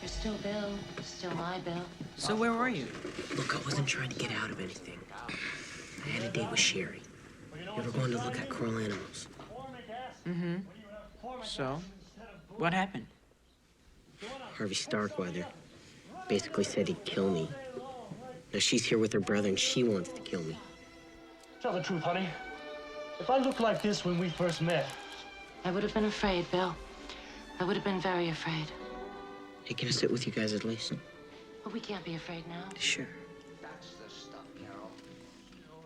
S7: You're still Bill. You're still my Bill.
S2: So where were you?
S15: Look, I wasn't trying to get out of anything. I had a date with Sherry. We were going to look at coral animals.
S2: Mm-hmm. So, what happened?
S15: Harvey Starkweather basically said he'd kill me. Now she's here with her brother and she wants to kill me.
S14: Tell the truth, honey. If I looked like this when we first met...
S7: I would have been afraid, Bill. I would have been very afraid.
S15: Hey, can I sit with you guys at least?
S7: But we can't be afraid now.
S15: Sure.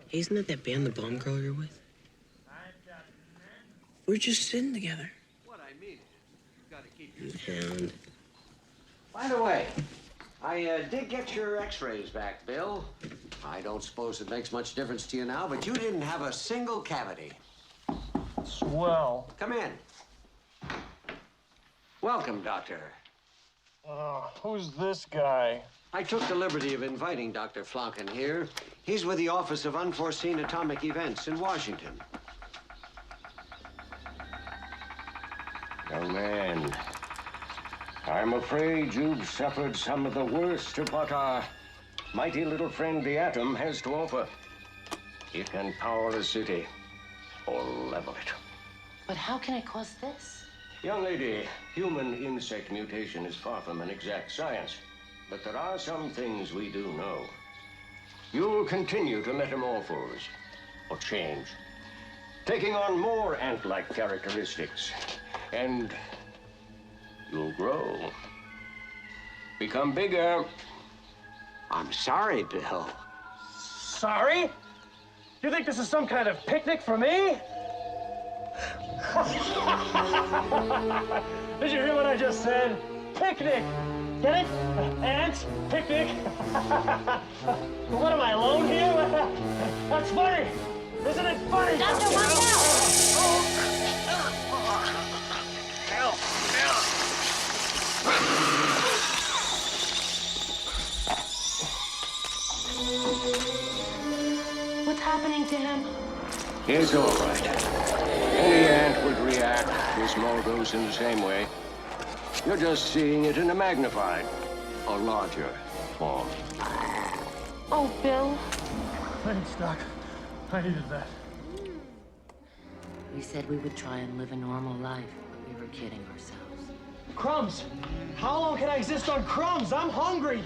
S15: Hey, isn't that band, the Bomb Girl, you're with? We're just sitting together.
S13: What I mean, you've got to keep
S15: You hound.
S13: By the way, I did get your X-rays back, Bill. I don't suppose it makes much difference to you now, but you didn't have a single cavity.
S14: Swell.
S13: Come in. Welcome, Doctor.
S14: Who's this guy?
S13: I took the liberty of inviting Dr. Flonken here. He's with the Office of Unforeseen Atomic Events in Washington.
S18: Young man, I'm afraid you've suffered some of the worst of what our mighty little friend the atom has to offer. It can power a city or level it.
S7: But how can it cause this?
S18: Young lady, human insect mutation is far from an exact science, but there are some things we do know. You'll continue to metamorphose or change, taking on more ant-like characteristics, and you'll grow, become bigger.
S13: I'm sorry, Bill.
S14: Sorry? You think this is some kind of picnic for me? Did you hear what I just said? Picnic! Get it? Ants? Picnic? What, am I alone here? That's funny! Isn't it funny?
S3: Doctor, watch out!
S7: Dan.
S18: It's all right. Any ant would react. This mole goes in the same way. You're just seeing it in a magnified, or larger form.
S7: Oh, Bill.
S14: Thanks, Doc. I needed that.
S7: We said we would try and live a normal life, but we were kidding ourselves.
S14: Crumbs! How long can I exist on crumbs? I'm hungry!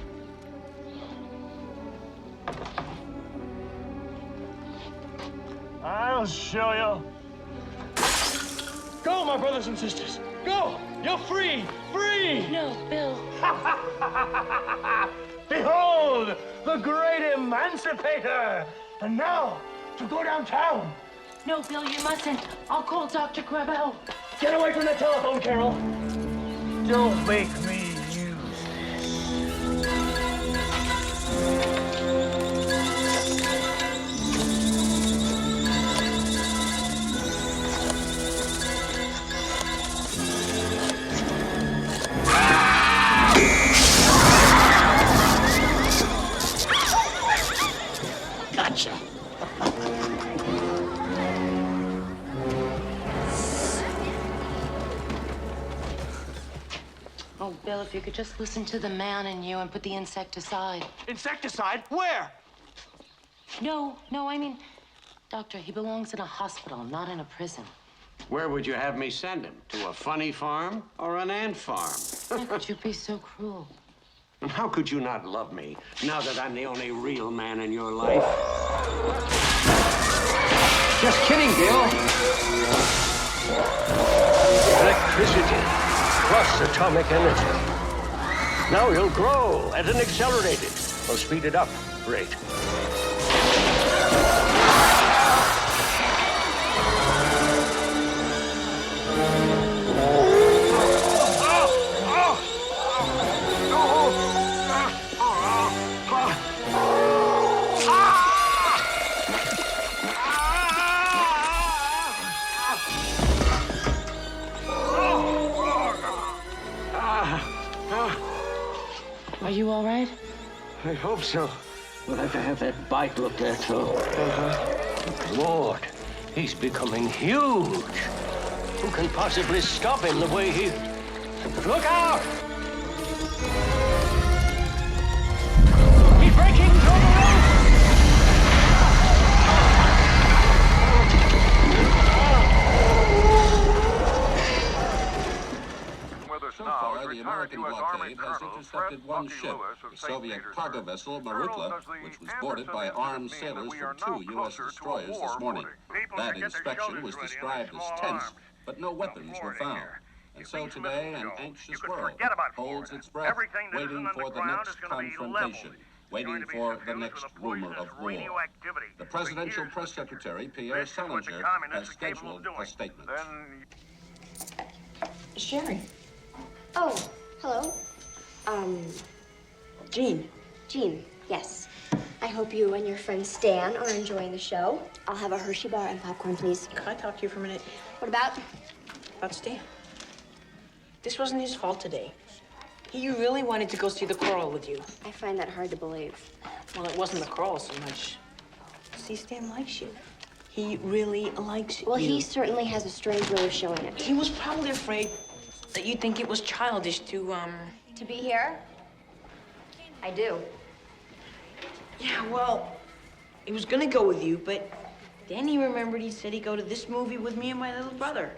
S14: I'll show you. Go, my brothers and sisters. Go! You're free! Free!
S7: No, Bill.
S14: Behold, the great emancipator! And now, to go downtown.
S7: No, Bill, you mustn't. I'll call Dr. Gravel.
S14: Get away from the telephone, Carol. Don't make me use
S12: Gotcha.
S7: Oh, Bill, if you could just listen to the man in you and put the insect aside.
S14: Insecticide? Where?
S7: No, I mean, Doctor, he belongs in a hospital, not in a prison.
S13: Where would you have me send him? To a funny farm or an ant farm?
S7: How could you be so cruel?
S13: And how could you not love me now that I'm the only real man in your life? Just kidding, Bill.
S18: Electricity plus atomic energy. Now he'll grow at an accelerated or speeded up rate.
S7: Are you all right?
S18: I hope so. We'll have to have that bite looked at, too. Lord, he's becoming huge. Who can possibly stop him the way he... Look out! He's breaking through the roof!
S1: So far, the American blockade has intercepted one ship, the Soviet cargo vessel Marukla, which was boarded by armed sailors from 2 U.S. destroyers this morning. That inspection was described as tense, but no weapons were found. And so today, an anxious world holds its breath, waiting for the next confrontation, waiting for the next rumor of war. The presidential press secretary, Pierre Salinger, has scheduled a statement.
S2: Sherry.
S17: Oh, hello.
S2: Jean.
S17: Jean, yes. I hope you and your friend Stan are enjoying the show. I'll have a Hershey bar and popcorn, please.
S2: Can I talk to you for a minute?
S17: What about?
S2: About Stan. This wasn't his fault today. He really wanted to go see the coral with you.
S17: I find that hard to believe.
S2: Well, it wasn't the coral so much. See, Stan likes you. He really likes you.
S17: Well, he certainly has a strange way of showing it.
S2: He was probably afraid that you'd think it was childish to
S17: be here? I do.
S2: Yeah, well, he was gonna go with you, but then he remembered he said he'd go to this movie with me and my little brother.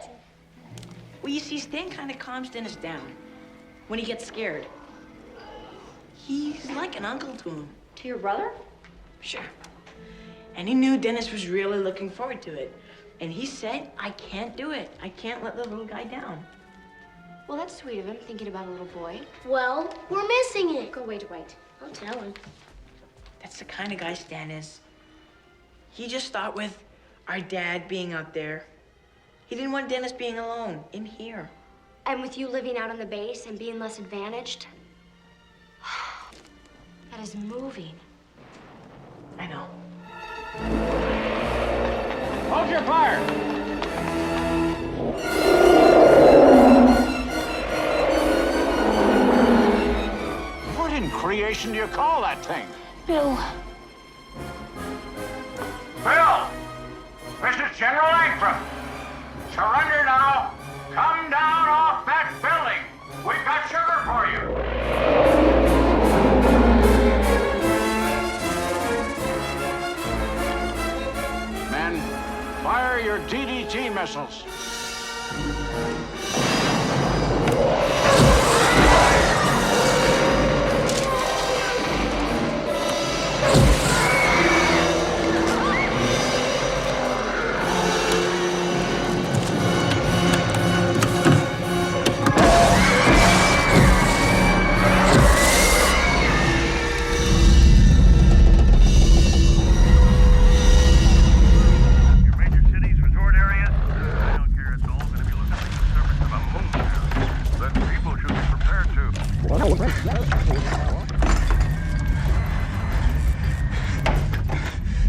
S2: Well, you see, Stan kind of calms Dennis down when he gets scared. He's like an uncle to him.
S17: To your brother?
S2: Sure. And he knew Dennis was really looking forward to it. And he said, I can't do it. I can't let the little guy down.
S17: Well, that's sweet of him, thinking about a little boy.
S10: Well, we're missing it.
S17: Go wait, wait.
S10: Don't tell him.
S2: That's the kind of guy Stan is. He just thought with our dad being out there, he didn't want Dennis being alone in here.
S17: And with you living out on the base and being less advantaged? That is moving.
S2: I know.
S18: Hold your fire! What in creation do you call that thing?
S7: Bill.
S18: Bill!
S11: is General Langford. Surrender now. Come down off that building. We've got sugar for you. Men, fire your DDT missiles.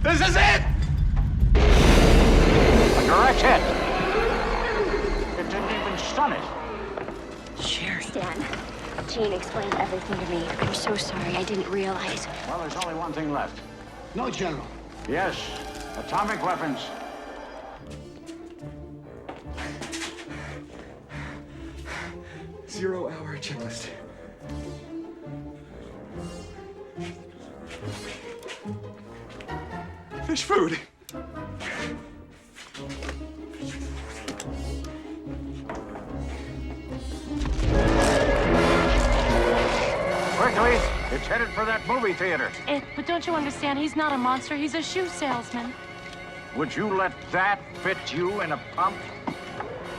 S14: This is it!
S11: A direct hit. It didn't even stun it.
S17: Stan, Jean explained everything to me. I'm so sorry. I didn't realize.
S11: Well, there's only one thing left.
S25: No, General.
S11: Yes, atomic weapons.
S5: Zero-hour checklist. Fish food.
S11: Quickly, it's headed for that movie theater.
S8: But don't you understand? He's not a monster. He's a shoe salesman.
S11: Would you let that fit you in a pump?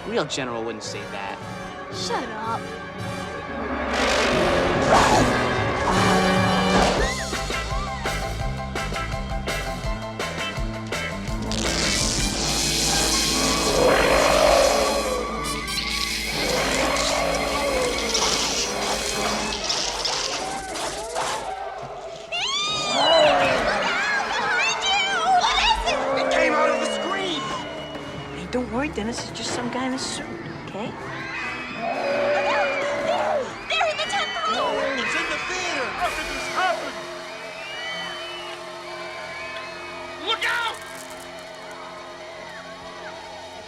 S2: Real general wouldn't say that.
S17: Shut up.
S2: It came out of the screen. Hey, don't worry, Dennis. It's just some guy in a suit, okay?
S14: They're in the 10th floor! It's in the theater! How did this happen? Look out!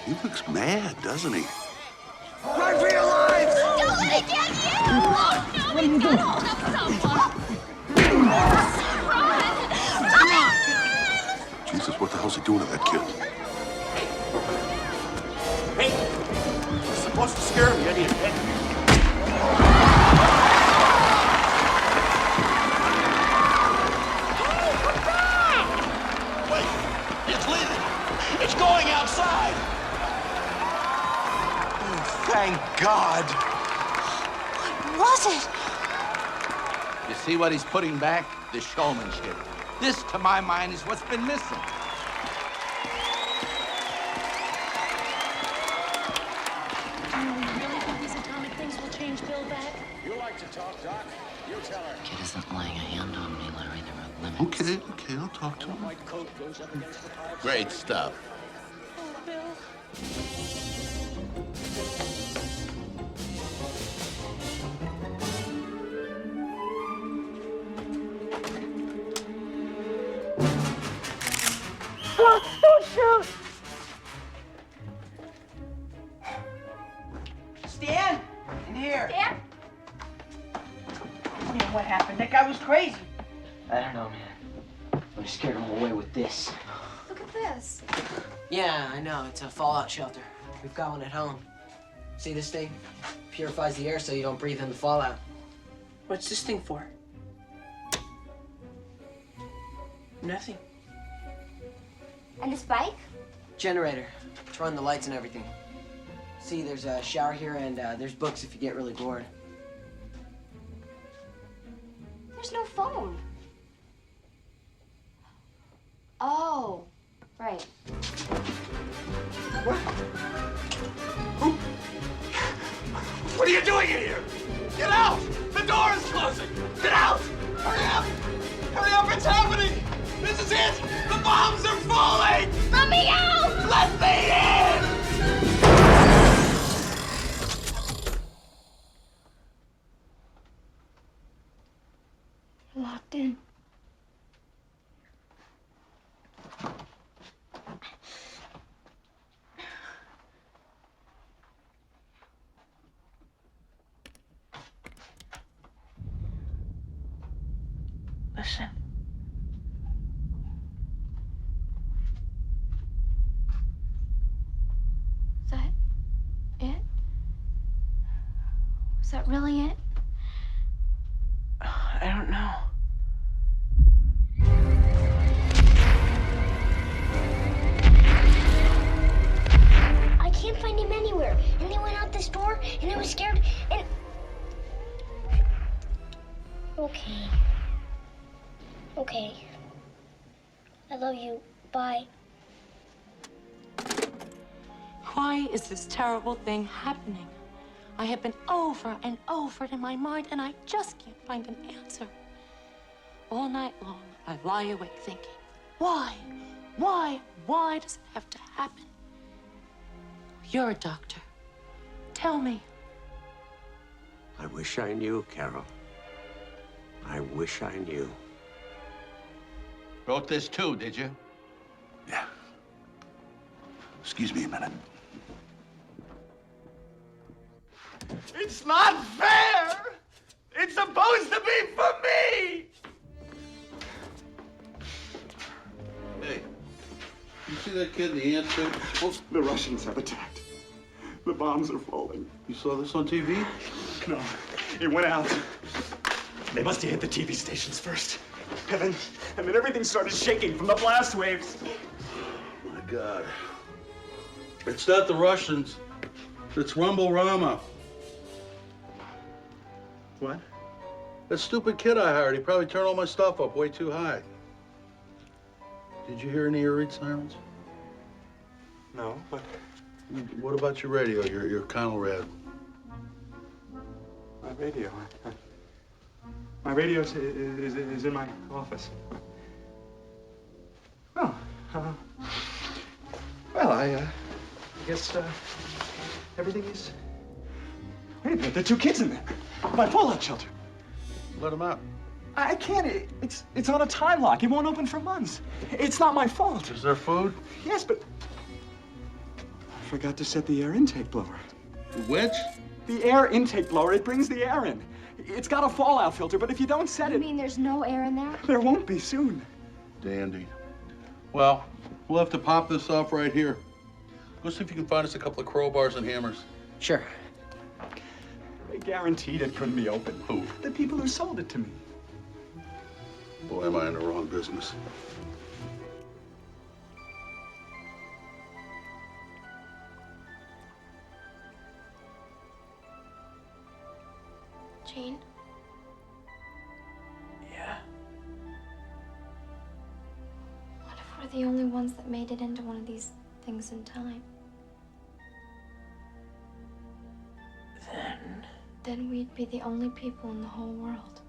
S1: He looks mad, doesn't he?
S14: Run for your lives!
S21: Don't let it get you! Oh, no, we've got hold of someone!
S1: Jesus, what the hell's he doing to that kid?
S14: Hey! You're supposed to scare him, you idiot. Wait! It's leaving! It's going outside! Oh, thank God!
S10: What was it?
S12: You see what he's putting back? The showmanship. This, to my mind, is what's been missing.
S8: Do you really think these atomic things will change Bill back?
S11: You like to talk, Doc? You tell her.
S7: Kid isn't laying a hand on me, Larry. There are limits.
S1: Okay, I'll talk to him.
S11: White coat goes up against the pile.
S12: Great stuff.
S8: Oh, Bill.
S2: Don't shoot! Stan! In here.
S21: Stan?
S2: You know what happened? That guy was crazy.
S9: I don't know, man. I scared him away with this.
S21: Look at this.
S9: Yeah, I know. It's a fallout shelter. We've got one at home. See this thing? Purifies the air so you don't breathe in the fallout.
S2: What's this thing for? Nothing.
S17: And this bike?
S9: Generator to run the lights and everything. See, there's a shower here, and there's books if you get really bored.
S17: There's no phone. Oh, right.
S14: What are you doing in here? Get out! The door is closing! Get out! Hurry up! Hurry up, it's happening! This is it! The bombs are falling!
S21: Let me out!
S14: Let me in!
S4: Locked in.
S2: Listen.
S4: Is that it? Was that really it?
S2: I don't know.
S10: I can't find him anywhere. And they went out this door, and I was scared, and... Okay. Okay. I love you. Bye.
S8: Why is this terrible thing happening? I have been over and over it in my mind, and I just can't find an answer. All night long, I lie awake thinking, why? Why does it have to happen? You're a doctor. Tell me.
S13: I wish I knew, Carol. I wish I knew.
S12: Wrote this too, did you?
S1: Excuse me a minute.
S5: It's not fair! It's supposed to be for me!
S1: Hey, you see that kid in the ant suit?
S5: The Russians have attacked. The bombs are falling.
S1: You saw this on TV?
S5: No, it went out. They must have hit the TV stations first. And then everything started shaking from the blast waves.
S1: Oh, my God. It's not the Russians. It's Rumble-Rama.
S5: What?
S1: That stupid kid I hired, he probably turned all my stuff up way too high. Did you hear any air raid sirens?
S5: No, but...
S1: What about your radio, your Conrad?
S5: My radio. My radio is in my office. Oh, well, I guess everything is... Wait a minute, there are two kids in there. My fallout shelter.
S1: Let them out.
S5: I can't. It's on a time lock. It won't open for months. It's not my fault.
S1: Is there food?
S5: Yes, but I forgot to set the air intake blower.
S1: Which?
S5: The air intake blower. It brings the air in. It's got a fallout filter, but if you don't set it...
S4: You mean there's no air in there?
S5: There won't be soon.
S1: Dandy. Well, we'll have to pop this off right here. Go see if you can find us a couple of crowbars and hammers.
S15: Sure.
S5: They guaranteed it couldn't be opened.
S1: Who?
S5: The people who sold it to me.
S1: Boy, am I in the wrong business.
S4: Gene?
S2: Yeah?
S4: What if we're the only ones that made it into one of these things in time? Then we'd be the only people in the whole world.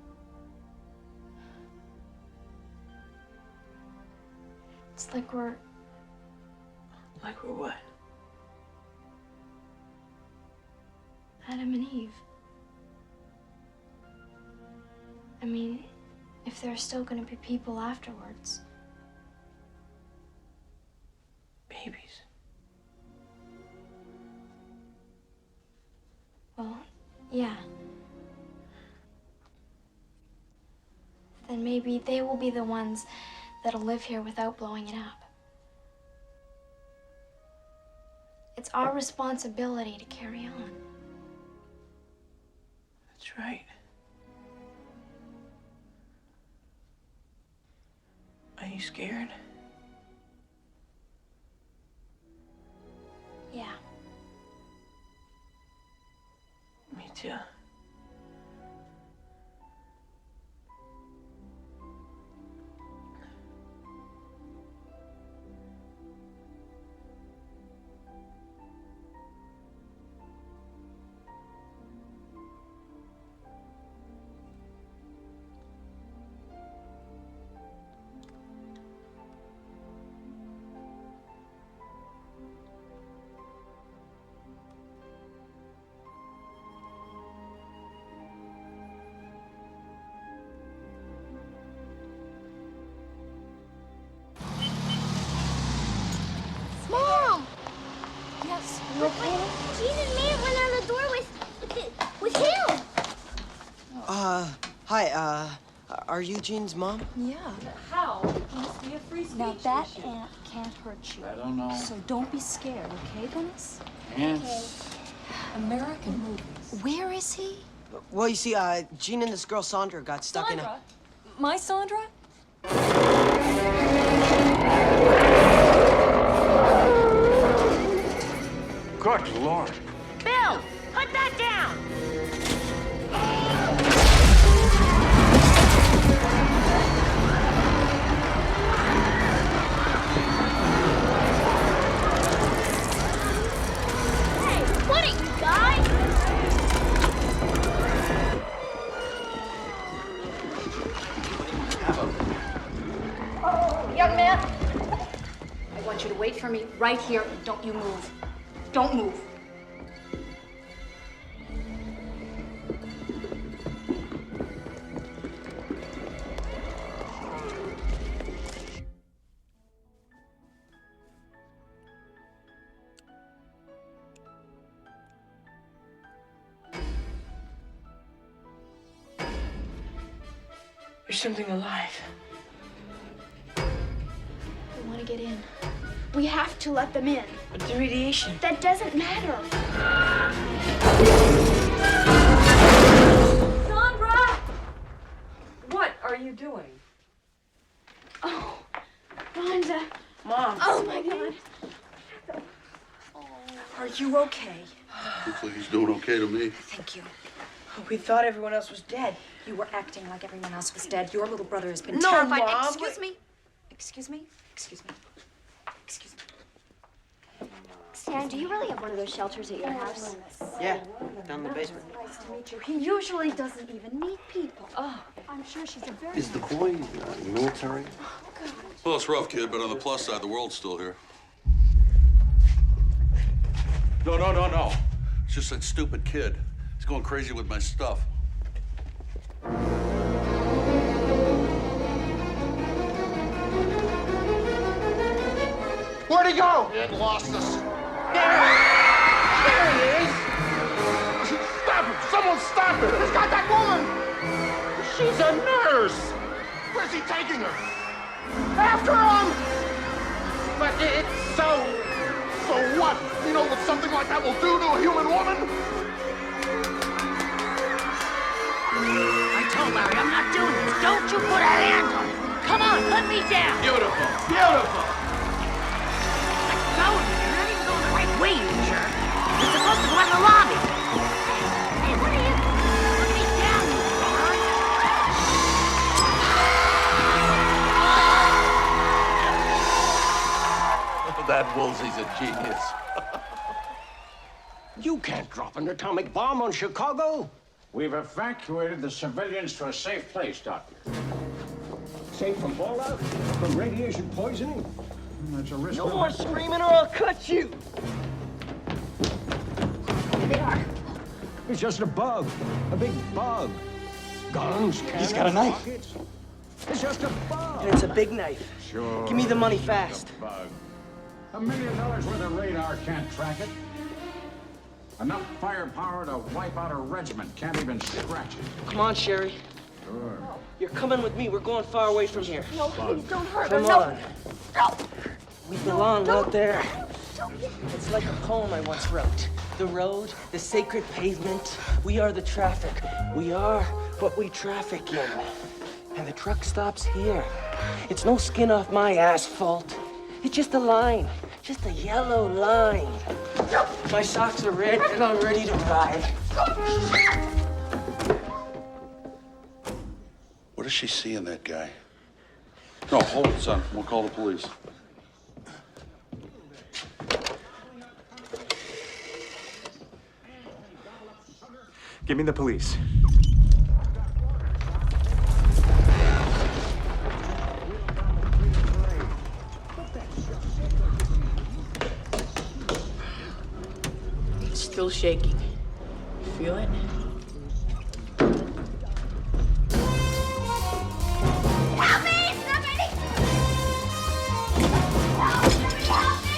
S4: It's like we're...
S2: Like we're what?
S4: Adam and Eve. I mean, if there are still going to be people afterwards.
S2: Babies.
S4: Well, yeah. Then maybe they will be the ones that'll live here without blowing it up. It's our responsibility to carry on.
S2: That's right. Are you scared?
S4: Yeah.
S2: Me too.
S10: Mom!
S4: Yes?
S10: You okay? Jesus made it went out the door with him.
S16: Hi, Are you Jean's mom?
S19: Yeah. How? Must be a free speech. Now that ant can't hurt you.
S27: I don't know.
S19: So don't be scared, okay, Dennis?
S27: Ants.
S19: American movies. Where is he?
S16: Well, you see, Jean and this girl Sandra got stuck in a...
S19: My Sandra?
S18: Good Lord.
S10: Bill, put that down! Hey, what are you guys?
S19: Young man, I want you to wait for me right here. Don't you move. Don't move.
S2: There's something alive.
S4: We want to get in. We have to let them in.
S2: But the radiation.
S4: That doesn't matter.
S19: Sandra! What are you doing?
S4: Oh, Rhonda.
S2: Mom.
S4: Oh, my God.
S19: Are you okay?
S1: Looks like he's doing okay to me.
S19: Thank you.
S2: We thought everyone else was dead.
S19: You were acting like everyone else was dead. Your little brother has been
S2: No,
S19: terrified.
S2: Mom.
S19: Excuse me. Excuse me. Excuse me. Excuse me.
S17: Stan, do you really have one of those shelters at your house?
S16: Yeah, down in the basement.
S19: Nice to meet you. He usually doesn't even meet people. Oh,
S4: I'm sure she's a very
S20: Is the boy military?
S1: Well, it's rough, kid, but on the plus side, the world's still here. No. It's just that stupid kid. He's going crazy with my stuff.
S12: Where'd he go?
S18: It lost us.
S12: There he is! Stop him! Someone stop him! He's got that woman! She's a nurse! Where's he taking her? After him! But it's so... So what? You know what something like that will do to a human woman?
S10: I told Larry I'm not doing this. Don't you put a hand on it. Come on, let me down.
S12: Beautiful! Beautiful!
S10: Go, you're not even going the right way, you jerk. You're supposed to go in the lobby. Hey, what are you? Let me down, you guys.
S18: That Woolsey's a genius. You can't drop an atomic bomb on Chicago.
S11: We've evacuated the civilians to a safe place, Doctor. Safe from fallout? From radiation poisoning? That's a risk.
S16: No more screaming or I'll cut you!
S10: Here they are.
S11: It's just a bug. A big bug. Guns, cannons,
S16: He's got a knife.
S11: rockets. It's just a bug.
S16: And it's a big knife.
S11: Sure.
S16: Give me the money fast.
S11: A bug. $1 million worth of radar can't track it. Enough firepower to wipe out a regiment. Can't even scratch it.
S16: Come on, Sherry.
S11: Sure.
S16: You're coming with me. We're going far away from here.
S10: No, please don't hurt her.
S16: Come
S10: No.
S16: on. We belong out there. It's like a poem I once wrote. The road, the sacred pavement. We are the traffic. We are what we traffic in. And the truck stops here. It's no skin off my asphalt. It's just a line. Just a yellow line. My socks are red and I'm ready to ride.
S1: What does she see in that guy? No, hold it, son. We'll call the police.
S5: Give me the police.
S2: It's still shaking. You feel it?
S10: Help me! Somebody! Help me!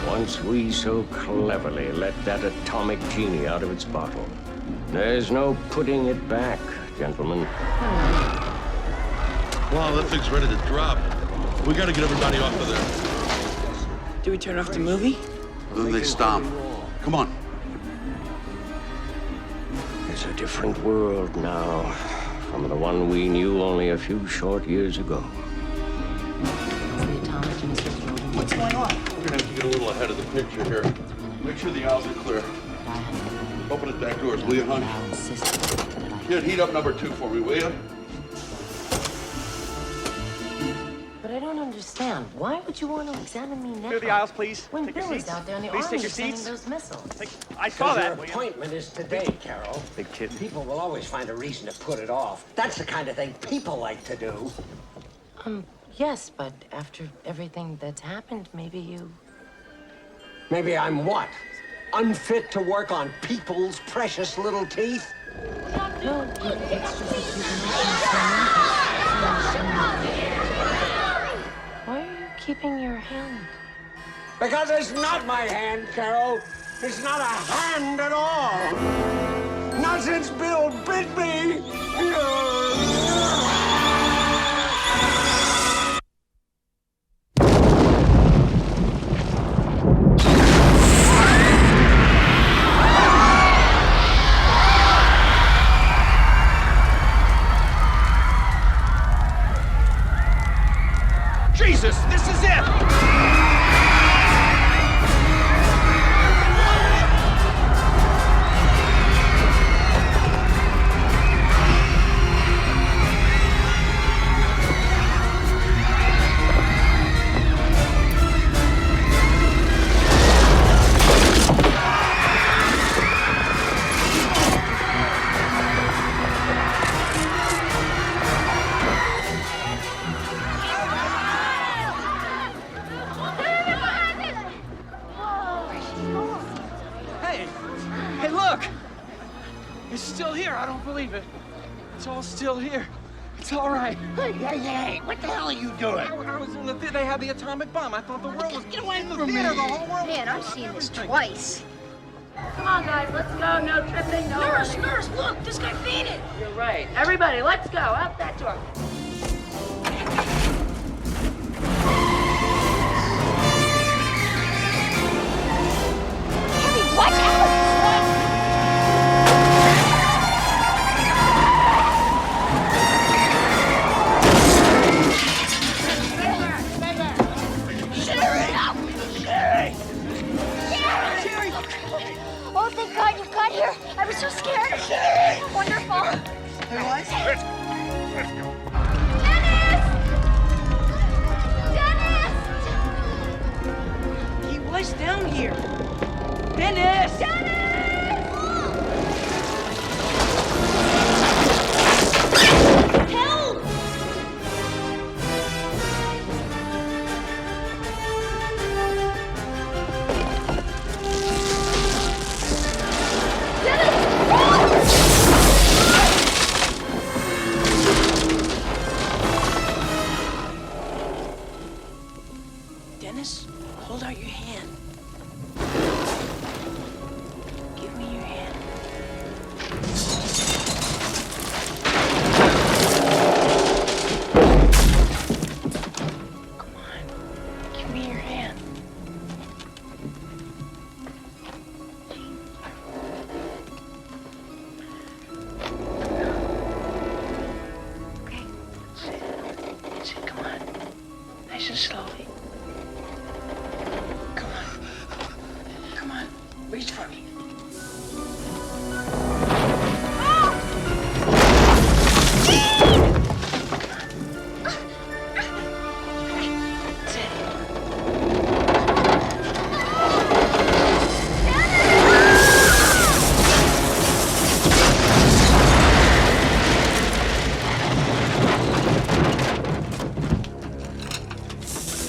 S18: Once we we so cleverly let that atomic genie out of its bottle. There's no putting it back, gentlemen.
S1: Wow, that thing's ready to drop. We gotta get everybody off of there.
S2: Do we turn off the movie?
S1: Then they stomp. Come on.
S18: It's a different world now from the one we knew only a few short years ago.
S2: What's going on?
S1: We're gonna have to get a little ahead of the picture here. Make sure the aisles are clear. Open the back doors, will you, hon? Kid, heat up number 2 for me, will you?
S7: But I don't understand. Why would you want to examine me now?
S14: Clear the aisles, please.
S7: When
S14: Take your
S7: Bill is
S14: seats.
S7: out there in the
S14: Please
S7: army
S14: take your
S7: sending
S14: seats.
S7: those missiles.
S14: I saw that.
S13: Your appointment is today, Carol.
S14: Big kid.
S13: People will always find a reason to put it off. That's the kind of thing people like to do.
S7: Yes, but after everything that's happened, maybe you...
S13: Maybe I'm what? Unfit to work on people's precious little teeth?
S7: No, it's just that Why are you keeping your hand?
S13: Because it's not my hand, Carol. It's not a hand at all. Not since Bill bit me.
S14: Jesus, this is it! Hey, look! It's still here. I don't believe it. It's all still here. It's all right.
S12: Hey, what the hell are you doing?
S14: I was in the theater. They had the atomic bomb. I thought the world was...
S12: Get away
S14: in the
S12: from
S14: theater.
S12: me.
S14: The whole world...
S21: Man, I've seen this twice.
S19: Come on, guys, let's go. No tripping, no
S21: Nurse, look, this guy fainted.
S19: You're right. Everybody, let's go. Out that door.
S21: Hey, watch out!
S4: Oh, thank God you got here. I was so scared. Wonderful.
S12: Hey, what?
S2: He was down here. Dennis!
S21: Help!
S2: Dennis, hold out your hand. Give me your hand. Come on, give me your hand. Okay, that's it, come on. Nice and slowly. Come on, reach for me. That's it.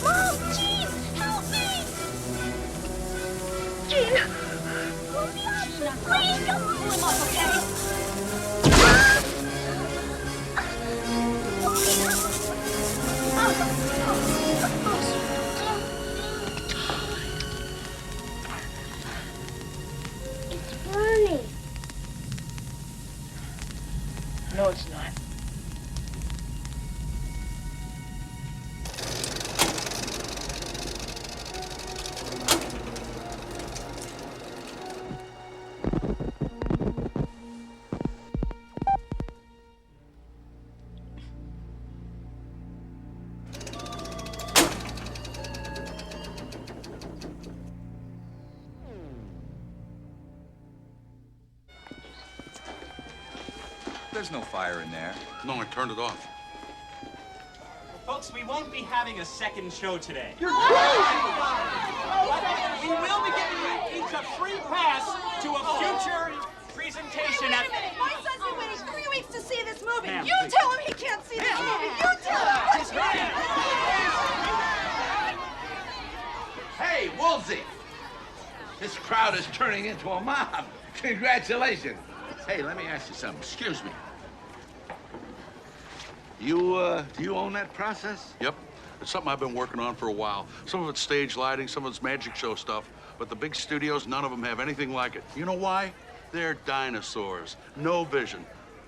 S21: Mom, Gene, help me! Gene, let me
S2: No, it's not.
S3: There's no fire in there.
S1: No, I turned it off.
S6: Folks, we won't be having a second show today.
S14: You're
S6: We will be giving you each a free pass to a future presentation at...
S21: My son's been waiting 3 weeks to see this movie.
S6: Ma'am,
S21: You
S6: please.
S21: tell him he can't see this movie. You tell him.
S12: Hey, Woolsey! This crowd is turning into a mob. Congratulations. Hey, let me ask you something. Excuse me. Do you own that process?
S1: Yep. It's something I've been working on for a while. Some of it's stage lighting, some of it's magic show stuff. But the big studios, none of them have anything like it. You know why? They're dinosaurs. No vision.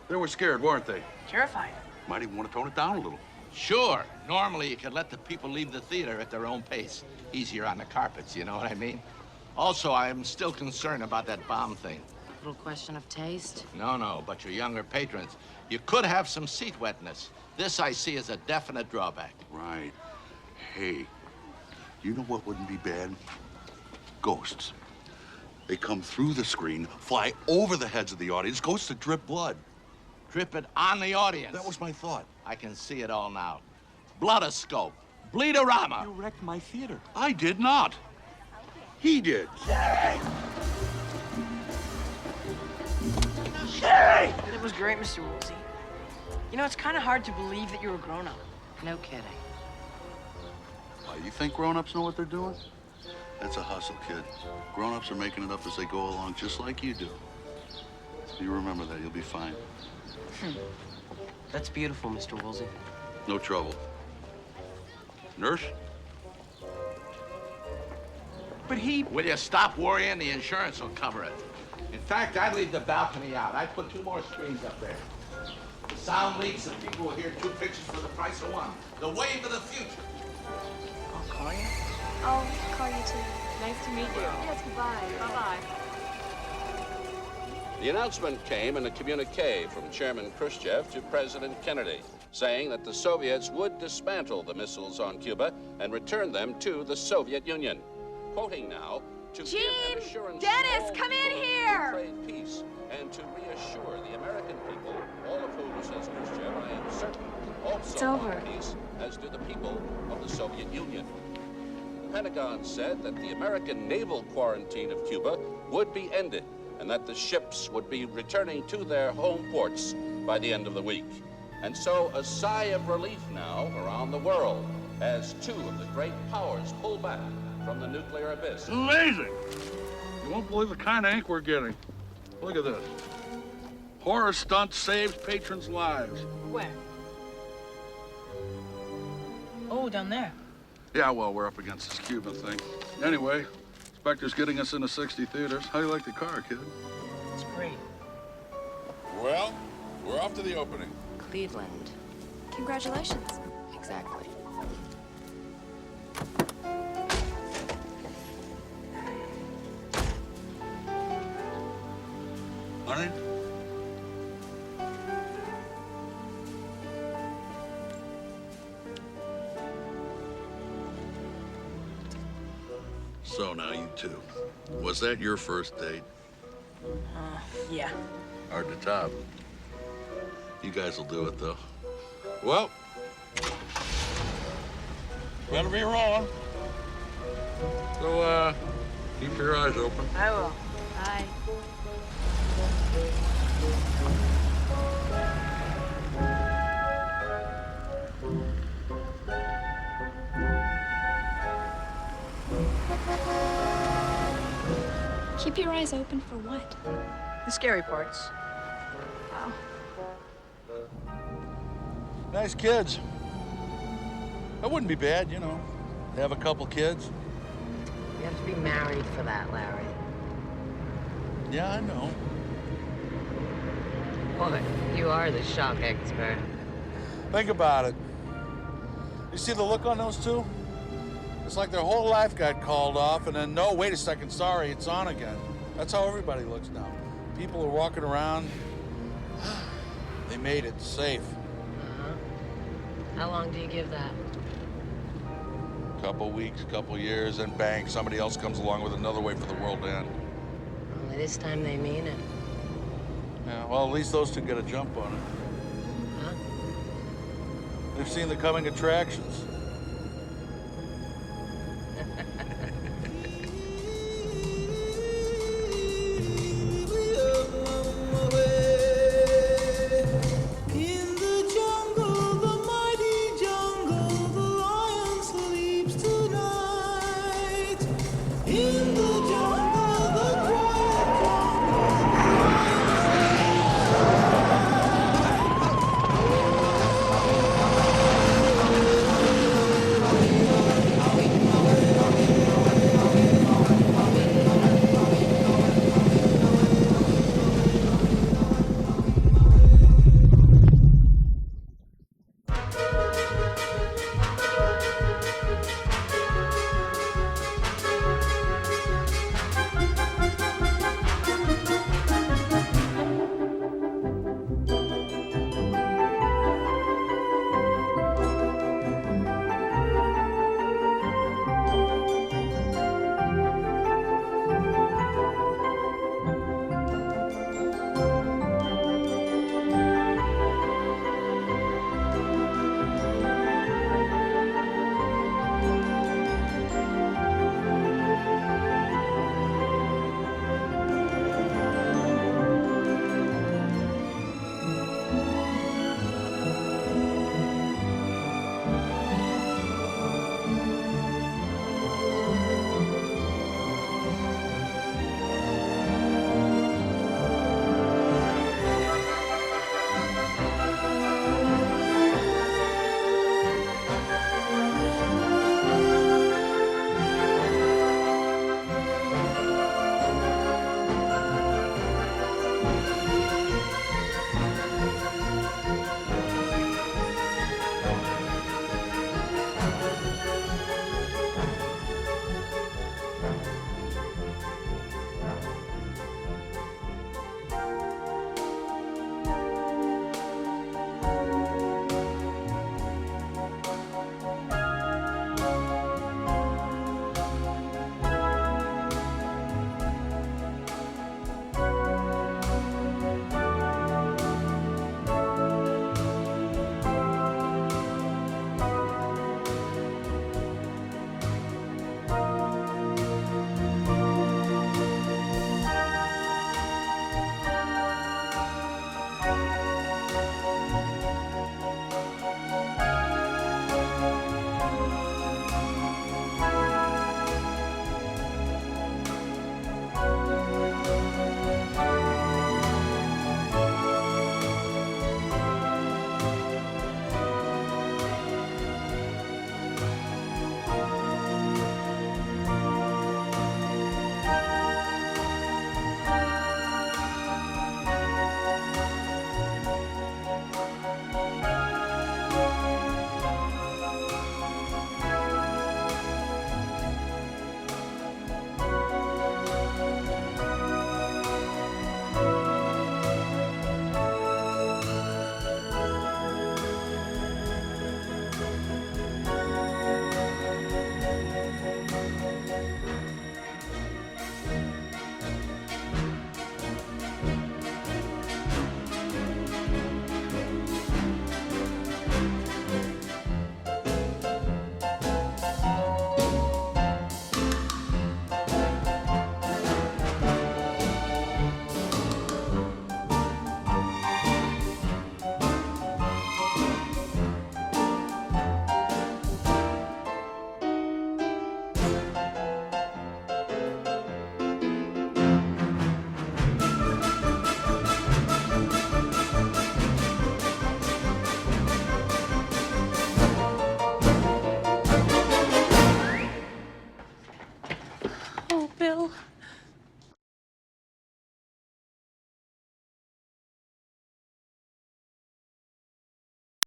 S1: They were scared, weren't they?
S2: Terrified.
S1: Might even want to tone it down a little.
S12: Sure. Normally, you can let the people leave the theater at their own pace. Easier on the carpets, you know what I mean? Also, I'm still concerned about that bomb thing.
S7: Little question of taste.
S12: No, but your younger patrons, you could have some seat wetness. This I see as a definite drawback.
S1: Right. Hey, you know what wouldn't be bad? Ghosts. They come through the screen, fly over the heads of the audience, ghosts that drip blood.
S12: Drip it on the audience.
S1: That was my thought.
S12: I can see it all now. Bloodoscope. Bleedorama.
S5: You wrecked my theater.
S1: I did not. He did.
S2: Sherry! That was great, Mr. Woolsey. You know, it's kind of hard to believe that you're a grown-up.
S7: No kidding.
S1: Why, you think grown-ups know what they're doing? That's a hustle, kid. Grown-ups are making it up as they go along, just like you do. You remember that, you'll be fine.
S16: That's beautiful, Mr. Woolsey.
S1: No trouble. Nurse?
S12: But Will you stop worrying? The insurance will cover it. In fact, I'd leave the balcony out. I'd put 2 more screens up there. The sound leaks and people will hear 2 pictures for the price of 1. The wave of the future.
S2: I'll call you.
S4: I'll call you too.
S19: Nice to meet you.
S4: Yes, goodbye.
S19: Bye-bye.
S22: The announcement came in a communique from Chairman Khrushchev to President Kennedy, saying that the Soviets would dismantle the missiles on Cuba and return them to the Soviet Union. Quoting now, to give an assurance
S21: Dennis,
S22: to all
S21: come in
S22: people
S21: here.
S22: who trade peace and to reassure the American people, all of whom, says Khrushchev, I am certain, also want peace, as do the people of the Soviet Union. The Pentagon said that the American naval quarantine of Cuba would be ended and that the ships would be returning to their home ports by the end of the week. And so a sigh of relief now around the world as 2 of the great powers pull back from the nuclear abyss.
S1: Amazing! You won't believe the kind of ink we're getting. Look at this. Horror stunt saves patrons' lives.
S2: Where? Oh, down there.
S1: Yeah, well, we're up against this Cuban thing. Anyway, Spectre's getting us into 60 theaters. How you like the car, kid?
S2: It's great.
S23: Well, we're off to the opening.
S7: Cleveland.
S4: Congratulations.
S7: Exactly.
S1: Honey? So now you 2. Was that your first date?
S2: Yeah.
S1: Hard to top. You guys will do it, though.
S23: Well, better be wrong.
S1: So, keep your eyes open.
S2: I will.
S19: Bye.
S4: Keep your eyes open for what?
S2: The scary parts.
S4: Oh.
S1: Nice kids. That wouldn't be bad, you know. Have a couple kids.
S7: You have to be married for that, Larry.
S1: Yeah, I know.
S7: Boy, you are the shock expert.
S8: Think about it. You see the look on those two? It's like their whole life got called off, and then, no, wait a second, sorry, it's on again. That's how everybody looks now. People are walking around. They made it safe.
S7: How long do you give that?
S8: Couple weeks, couple years, and bang, somebody else comes along with another way for the world to end.
S7: Only this time they mean it.
S8: Yeah, well, at least those two get a jump on it.
S7: Huh?
S8: They've seen the coming attractions.
S9: Bill,